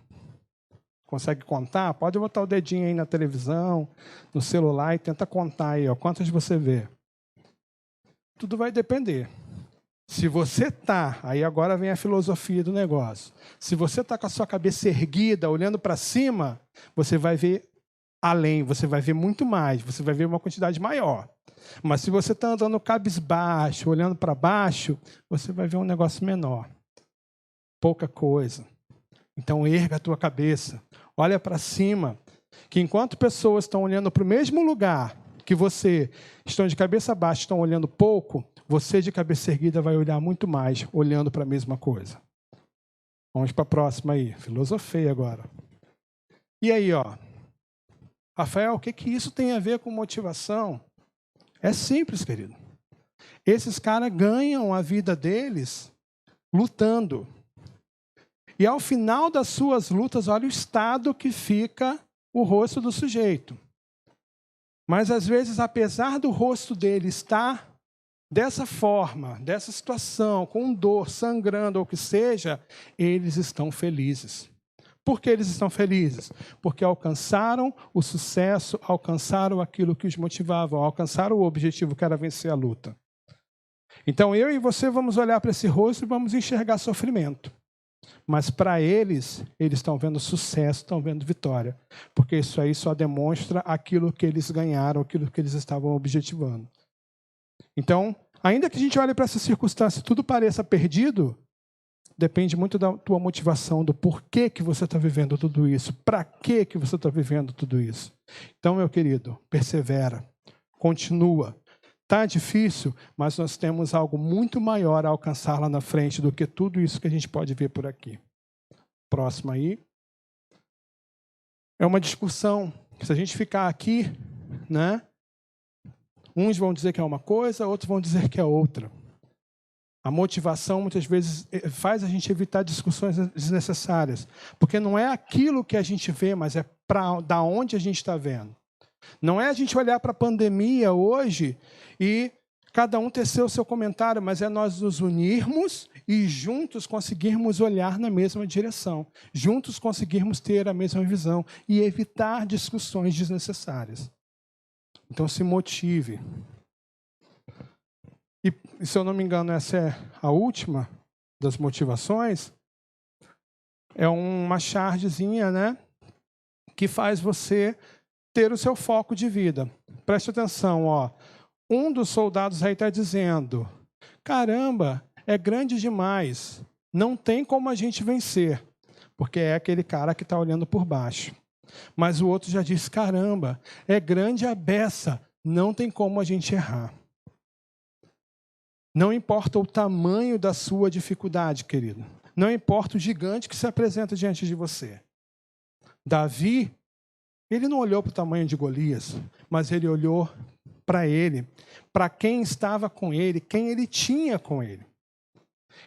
Consegue contar? Pode botar o dedinho aí na televisão, no celular e tenta contar aí, ó. Quantas você vê? Tudo vai depender. Se você está, aí agora vem a filosofia do negócio. Se você está com a sua cabeça erguida, olhando para cima, você vai ver além, você vai ver muito mais, você vai ver uma quantidade maior. Mas se você está andando cabisbaixo, olhando para baixo, você vai ver um negócio menor. Pouca coisa. Então erga a tua cabeça, olha para cima, que enquanto pessoas estão olhando para o mesmo lugar que você, estão de cabeça baixa, estão olhando pouco, você de cabeça erguida vai olhar muito mais, olhando para a mesma coisa. Vamos para a próxima aí, filosofia agora. E aí, ó, Rafael, o que isso tem a ver com motivação? É simples, querido. Esses caras ganham a vida deles lutando. E ao final das suas lutas, olha o estado que fica o rosto do sujeito. Mas às vezes, apesar do rosto dele estar dessa forma, dessa situação, com dor, sangrando ou o que seja, eles estão felizes. Por que eles estão felizes? Porque alcançaram o sucesso, alcançaram aquilo que os motivava, alcançaram o objetivo que era vencer a luta. Então eu e você vamos olhar para esse rosto e vamos enxergar sofrimento. Mas para eles estão vendo sucesso, estão vendo vitória. Porque isso aí só demonstra aquilo que eles ganharam, aquilo que eles estavam objetivando. Então, ainda que a gente olhe para essa circunstância e tudo pareça perdido, depende muito da tua motivação, do porquê que você está vivendo tudo isso, para que você está vivendo tudo isso. Então, meu querido, persevera, continua. Está difícil, mas nós temos algo muito maior a alcançar lá na frente do que tudo isso que a gente pode ver por aqui. Próximo aí. É uma discussão. Se a gente ficar aqui, né? Uns vão dizer que é uma coisa, outros vão dizer que é outra. A motivação, muitas vezes, faz a gente evitar discussões desnecessárias. Porque não é aquilo que a gente vê, mas é da onde a gente está vendo. Não é a gente olhar para a pandemia hoje e cada um tecer o seu comentário, mas é nós nos unirmos e juntos conseguirmos olhar na mesma direção. Juntos conseguirmos ter a mesma visão e evitar discussões desnecessárias. Então se motive. E se eu não me engano, essa é a última das motivações. É uma chargezinha, né? Que faz você ter o seu foco de vida. Preste atenção, ó. Um dos soldados aí está dizendo: caramba, é grande demais. Não tem como a gente vencer. Porque é aquele cara que está olhando por baixo. Mas o outro já diz: caramba, é grande a beça. Não tem como a gente errar. Não importa o tamanho da sua dificuldade, querido. Não importa o gigante que se apresenta diante de você. Davi, ele não olhou para o tamanho de Golias, mas ele olhou para ele, para quem estava com ele, quem ele tinha com ele.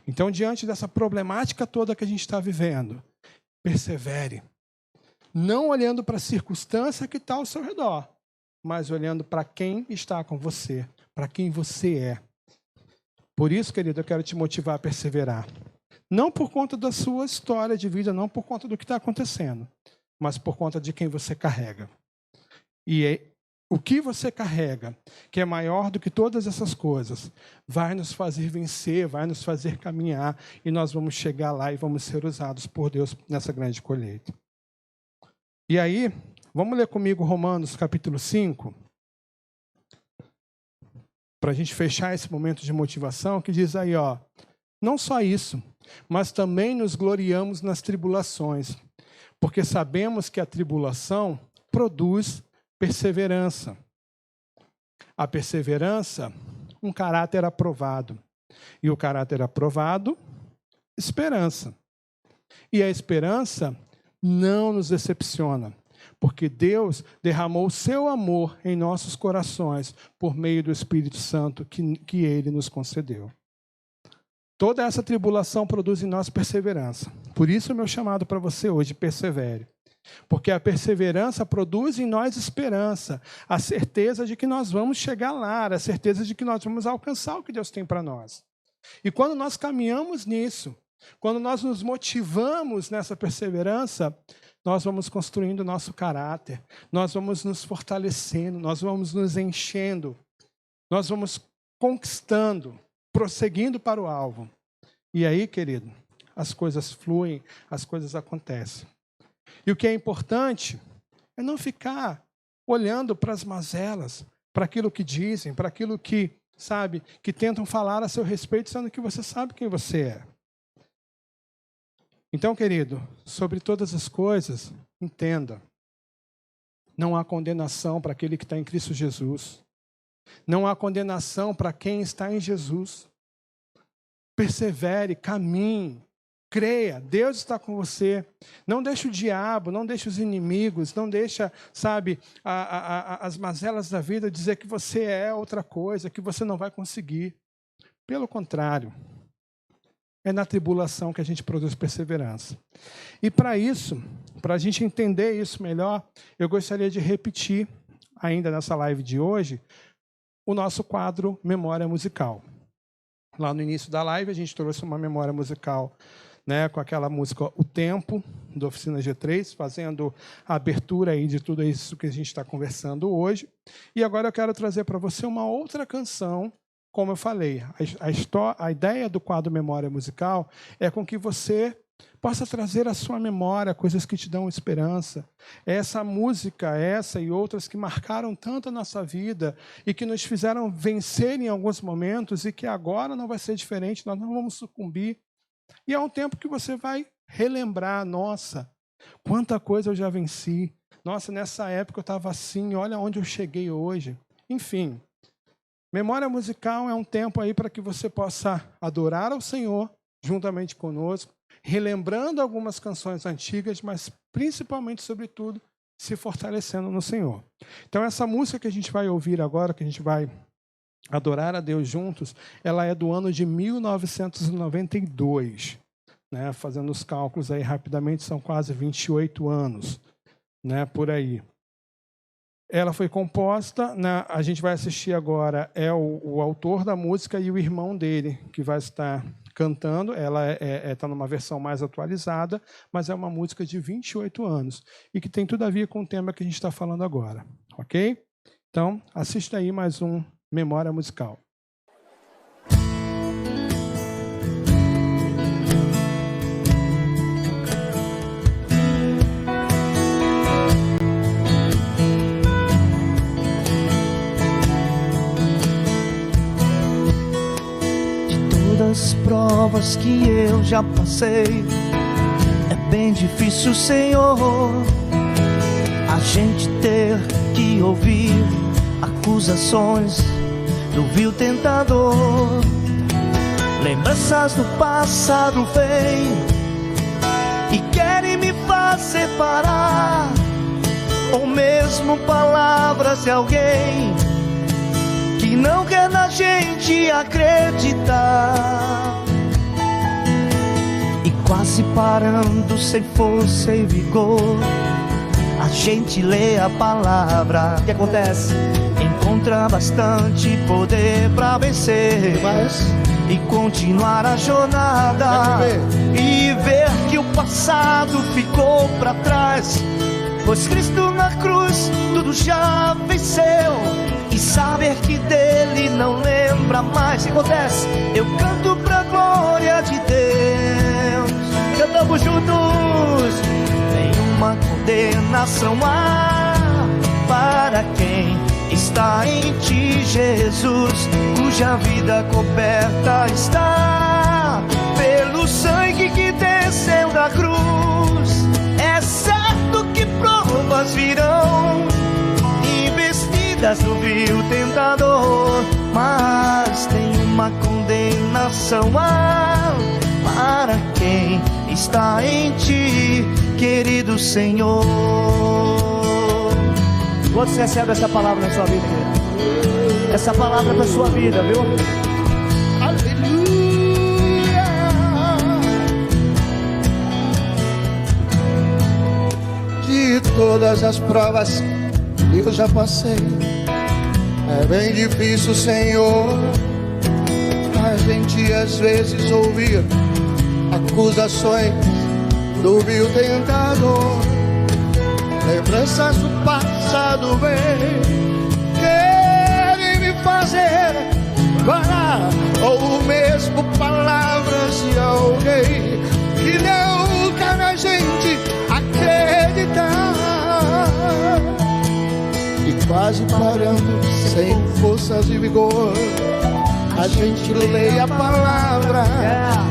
Então, diante dessa problemática toda que a gente está vivendo, persevere. Não olhando para a circunstância que está ao seu redor, mas olhando para quem está com você, para quem você é. Por isso, querido, eu quero te motivar a perseverar. Não por conta da sua história de vida, não por conta do que está acontecendo, mas por conta de quem você carrega. E o que você carrega, que é maior do que todas essas coisas, vai nos fazer vencer, vai nos fazer caminhar, e nós vamos chegar lá e vamos ser usados por Deus nessa grande colheita. E aí, vamos ler comigo Romanos capítulo 5, para a gente fechar esse momento de motivação, que diz aí, ó, não só isso, mas também nos gloriamos nas tribulações, porque sabemos que a tribulação produz perseverança. A perseverança, um caráter aprovado. E o caráter aprovado, esperança. E a esperança não nos decepciona, Porque Deus derramou o seu amor em nossos corações por meio do Espírito Santo que Ele nos concedeu. Toda essa tribulação produz em nós perseverança. Por isso o meu chamado para você hoje, persevere. Porque a perseverança produz em nós esperança, a certeza de que nós vamos chegar lá, a certeza de que nós vamos alcançar o que Deus tem para nós. E quando nós caminhamos nisso, quando nós nos motivamos nessa perseverança, nós vamos construindo o nosso caráter, nós vamos nos fortalecendo, nós vamos nos enchendo, nós vamos conquistando, prosseguindo para o alvo. E aí, querido, as coisas fluem, as coisas acontecem. E o que é importante é não ficar olhando para as mazelas, para aquilo que dizem, para aquilo que, sabe, que tentam falar a seu respeito, sendo que você sabe quem você é. Então, querido, sobre todas as coisas, entenda. Não há condenação para aquele que está em Cristo Jesus. Não há condenação para quem está em Jesus. Persevere, caminhe, creia, Deus está com você. Não deixe o diabo, não deixe os inimigos, não deixa, sabe, as mazelas da vida dizer que você é outra coisa, que você não vai conseguir. Pelo contrário, é na tribulação que a gente produz perseverança. E para isso, para a gente entender isso melhor, eu gostaria de repetir, ainda nessa live de hoje, o nosso quadro Memória Musical. Lá no início da live, a gente trouxe uma memória musical, né, com aquela música O Tempo, da Oficina G3, fazendo a abertura aí de tudo isso que a gente está conversando hoje. E agora eu quero trazer para você uma outra canção. Como eu falei, a ideia do quadro Memória Musical é com que você possa trazer à sua memória coisas que te dão esperança. Essa música, essa e outras que marcaram tanto a nossa vida e que nos fizeram vencer em alguns momentos e que agora não vai ser diferente, nós não vamos sucumbir. E é um tempo que você vai relembrar, nossa, quanta coisa eu já venci. Nossa, nessa época eu estava assim, olha onde eu cheguei hoje. Enfim. Memória musical é um tempo aí para que você possa adorar ao Senhor juntamente conosco, relembrando algumas canções antigas, mas principalmente, sobretudo, se fortalecendo no Senhor. Então, essa música que a gente vai ouvir agora, que a gente vai adorar a Deus juntos, ela é do ano de 1992. Né? Fazendo os cálculos aí rapidamente, são quase 28 anos, né? Por aí. Ela foi composta, a gente vai assistir agora, é o autor da música e o irmão dele, que vai estar cantando. Ela está numa versão mais atualizada, mas é uma música de 28 anos, e que tem tudo a ver com o tema que a gente está falando agora. Ok? Então, assista aí mais um Memória Musical. Das provas que eu já passei, é bem difícil, Senhor, a gente ter que ouvir acusações do vil tentador. Lembranças do passado vêm e querem me fazer parar, ou mesmo palavras de alguém que não quer na gente acreditar. E quase parando, sem força e vigor, a gente lê a palavra. O que acontece? Encontra bastante poder pra vencer e continuar a jornada, e ver que o passado ficou pra trás, pois Cristo na cruz tudo já venceu. E saber que dele não lembra mais. O que acontece? Eu canto pra glória de Deus. Cantamos juntos. Nenhuma condenação há para quem está em ti, Jesus, cuja vida coberta está pelo sangue que desceu da cruz. É certo que provas virão, do vil tentador, mas tem uma condenação para quem está em ti, querido Senhor. Quantos recebem essa palavra na sua vida, querido? Essa palavra é para a sua vida, viu? Aleluia. De todas as provas eu já passei, é bem difícil, Senhor, a gente às vezes ouvir acusações do vil tentador. Lembranças do passado vem, querem me fazer parar, ou mesmo palavras de alguém que nunca na gente acreditar. E quase parando, sem forças e vigor, a gente lê a palavra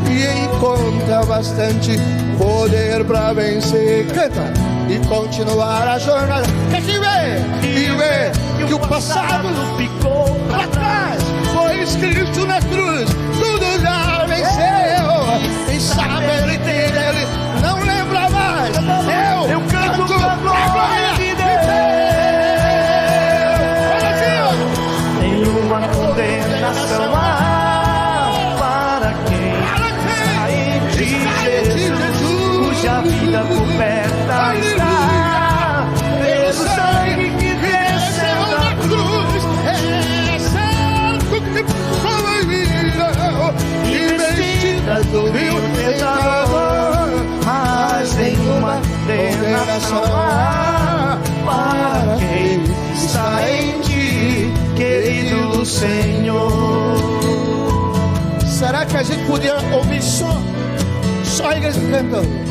e encontra bastante poder pra vencer. Canta! E continuar a jornada. Quer que vê que o passado ficou pra trás, foi escrito na cruz, tudo já venceu. Quem sabe ele entende, ele não lembra mais. Eu canto a glória de Deus. Nenhuma condenação há para quem está em Jesus, cuja vida coberta está pelo sangue que desceu da cruz. É certo que foi vida e vestida do vil tentador, mas nenhuma condenação há para quem está em ti, querido Senhor. Será que a gente podia ouvir só a igreja cantando?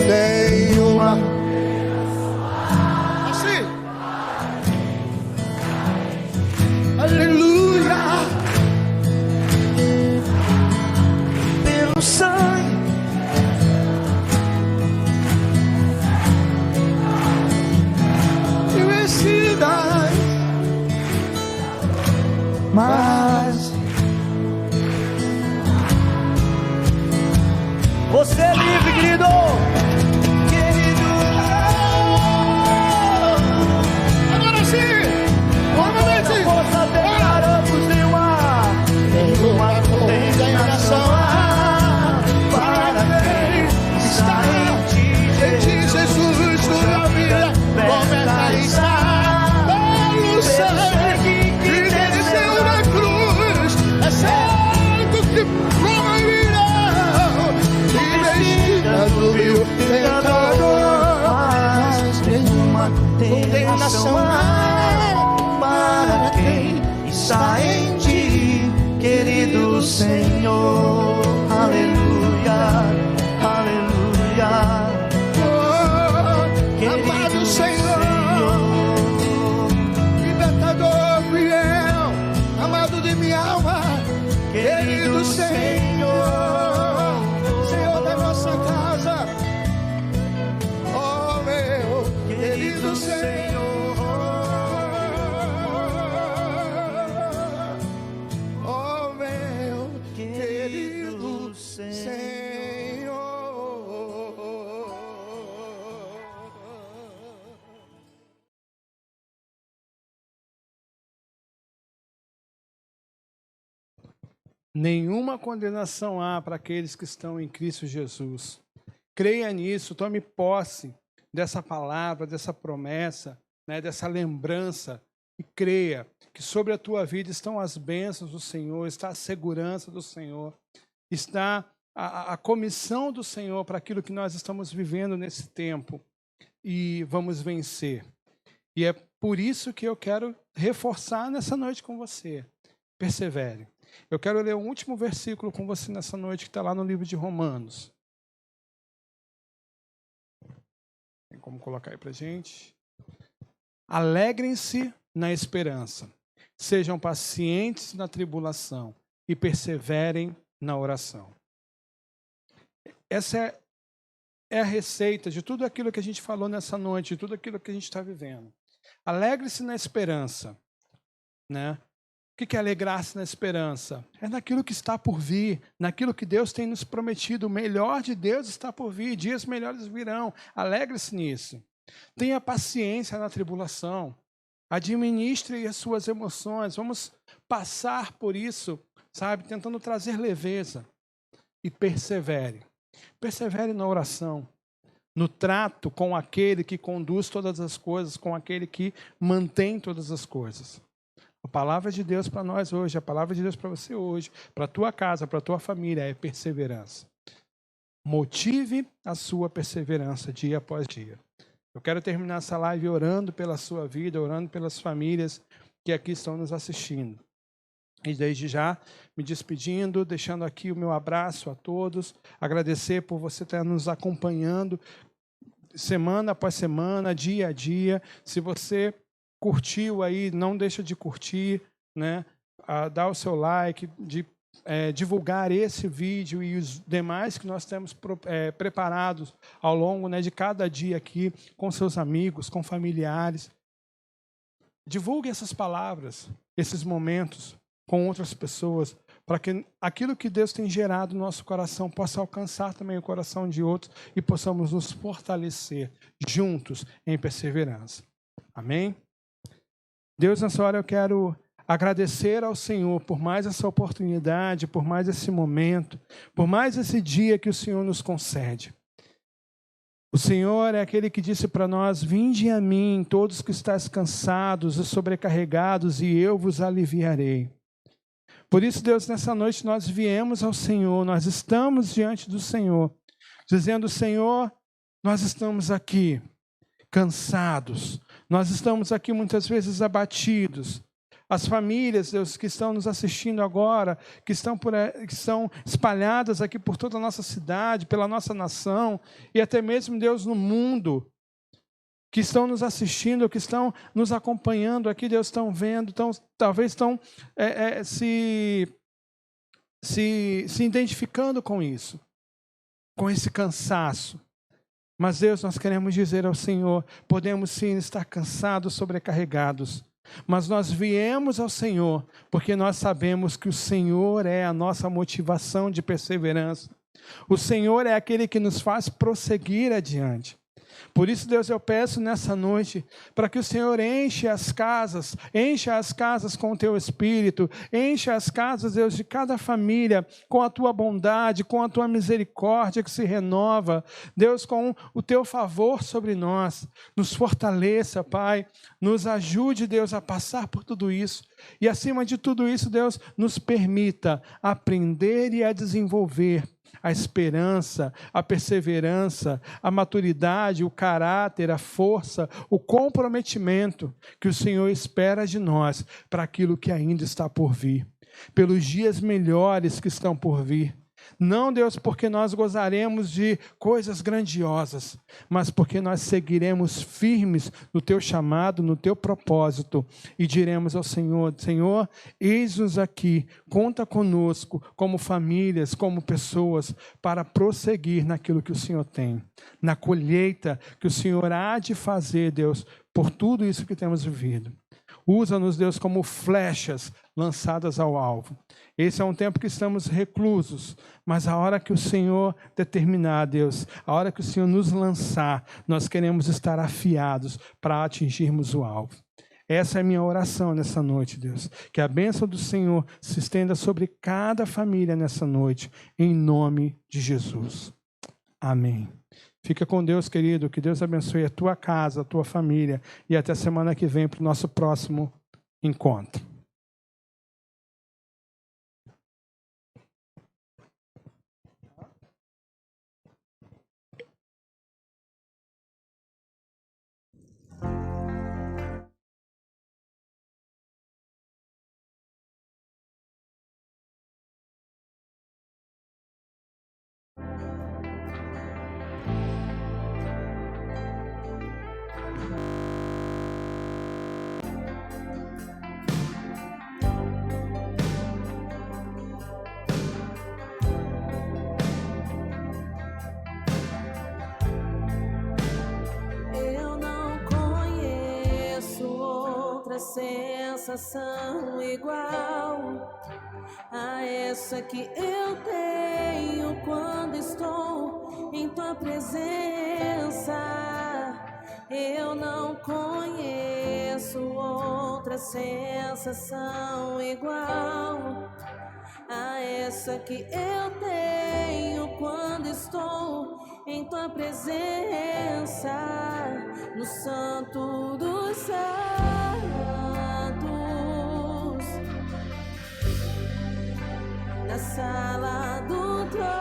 Nenhuma. Assim. Aleluia. Pelo sangue e vencidas, mas você é livre, querido. Agora sim. Novamente. Força declaramos nenhuma condenação há para quem está em ti, Jesus, sua vida começa a estar pelo sangue que desceu na cruz. É certo que promoverão e vestida do vil tentador, mas nenhuma condenação há para quem está em ti, querido Senhor. Aleluia, aleluia. Amado Senhor, libertador fiel, amado de minha alma, querido Senhor, Senhor da nossa casa, oh meu querido Senhor, oh meu querido Senhor. Nenhuma condenação há para aqueles que estão em Cristo Jesus. Creia nisso, tome posse dessa palavra, dessa promessa, né, dessa lembrança, e creia que sobre a tua vida estão as bênçãos do Senhor, está a segurança do Senhor, está a comissão do Senhor para aquilo que nós estamos vivendo nesse tempo, e vamos vencer. E é por isso que eu quero reforçar nessa noite com você. Persevere. Eu quero ler o último versículo com você nessa noite, que está lá no livro de Romanos. Tem como colocar aí para gente? Alegrem-se na esperança, sejam pacientes na tribulação e perseverem na oração. Essa é a receita de tudo aquilo que a gente falou nessa noite, de tudo aquilo que a gente está vivendo. Alegre-se na esperança, né? O que é alegrar-se na esperança? É naquilo que está por vir, naquilo que Deus tem nos prometido. O melhor de Deus está por vir, dias melhores virão. Alegre-se nisso. Tenha paciência na tribulação. Administre as suas emoções. Vamos passar por isso, sabe? Tentando trazer leveza. E persevere. Persevere na oração. No trato com aquele que conduz todas as coisas, com aquele que mantém todas as coisas. A palavra de Deus para nós hoje, a palavra de Deus para você hoje, para a tua casa, para a tua família, é perseverança. Motive a sua perseverança dia após dia. Eu quero terminar essa live orando pela sua vida, orando pelas famílias que aqui estão nos assistindo. E desde já, me despedindo, deixando aqui o meu abraço a todos, agradecer por você estar nos acompanhando semana após semana, dia a dia. Se você curtiu aí, não deixa de curtir, né? Dar o seu like, de divulgar esse vídeo e os demais que nós temos preparados ao longo, né, de cada dia aqui, com seus amigos, com familiares. Divulgue essas palavras, esses momentos com outras pessoas, para que aquilo que Deus tem gerado no nosso coração possa alcançar também o coração de outros e possamos nos fortalecer juntos em perseverança. Amém? Deus, nessa hora eu quero agradecer ao Senhor por mais essa oportunidade, por mais esse momento, por mais esse dia que o Senhor nos concede. O Senhor é aquele que disse para nós: vinde a mim, todos que estáis cansados e sobrecarregados, e eu vos aliviarei. Por isso, Deus, nessa noite nós viemos ao Senhor, nós estamos diante do Senhor, dizendo: Senhor, nós estamos aqui cansados, nós estamos aqui muitas vezes abatidos. As famílias, Deus, que estão nos assistindo agora, que estão espalhadas aqui por toda a nossa cidade, pela nossa nação, e até mesmo, Deus, no mundo, que estão nos assistindo, que estão nos acompanhando aqui, Deus, estão vendo, talvez estão se identificando com isso, com esse cansaço. Mas, Deus, nós queremos dizer ao Senhor: podemos sim estar cansados, sobrecarregados, mas nós viemos ao Senhor porque nós sabemos que o Senhor é a nossa motivação de perseverança. O Senhor é aquele que nos faz prosseguir adiante. Por isso, Deus, eu peço nessa noite para que o Senhor encha as casas com o Teu Espírito, encha as casas, Deus, de cada família com a Tua bondade, com a Tua misericórdia que se renova, Deus, com o Teu favor sobre nós. Nos fortaleça, Pai, nos ajude, Deus, a passar por tudo isso e, acima de tudo isso, Deus, nos permita aprender e a desenvolver a esperança, a perseverança, a maturidade, o caráter, a força, o comprometimento que o Senhor espera de nós para aquilo que ainda está por vir, pelos dias melhores que estão por vir. Não, Deus, porque nós gozaremos de coisas grandiosas, mas porque nós seguiremos firmes no Teu chamado, no Teu propósito, e diremos ao Senhor: Senhor, eis-nos aqui, conta conosco como famílias, como pessoas, para prosseguir naquilo que o Senhor tem, na colheita que o Senhor há de fazer, Deus, por tudo isso que temos vivido. Usa-nos, Deus, como flechas lançadas ao alvo. Esse é um tempo que estamos reclusos, mas a hora que o Senhor determinar, Deus, a hora que o Senhor nos lançar, nós queremos estar afiados para atingirmos o alvo. Essa é a minha oração nessa noite, Deus. Que a bênção do Senhor se estenda sobre cada família nessa noite, em nome de Jesus. Amém. Fica com Deus, querido. Que Deus abençoe a tua casa, a tua família. E até semana que vem para o nosso próximo encontro. outra sensação igual a essa que eu tenho quando estou em tua presença. Eu não conheço outra sensação igual a essa que eu tenho quando estou em tua presença, no Santo dos Santos, na sala do trono,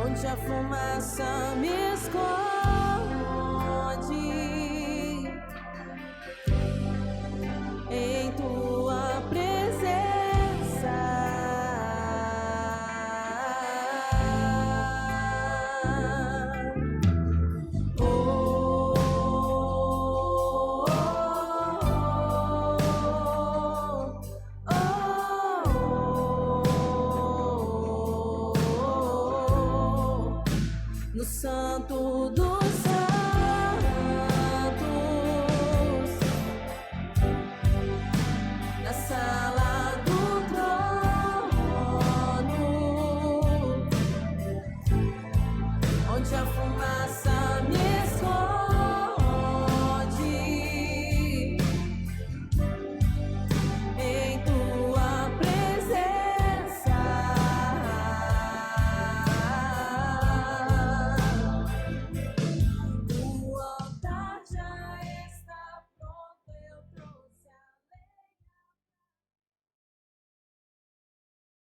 onde a fumaça me esconde, em tua presença. No Santo do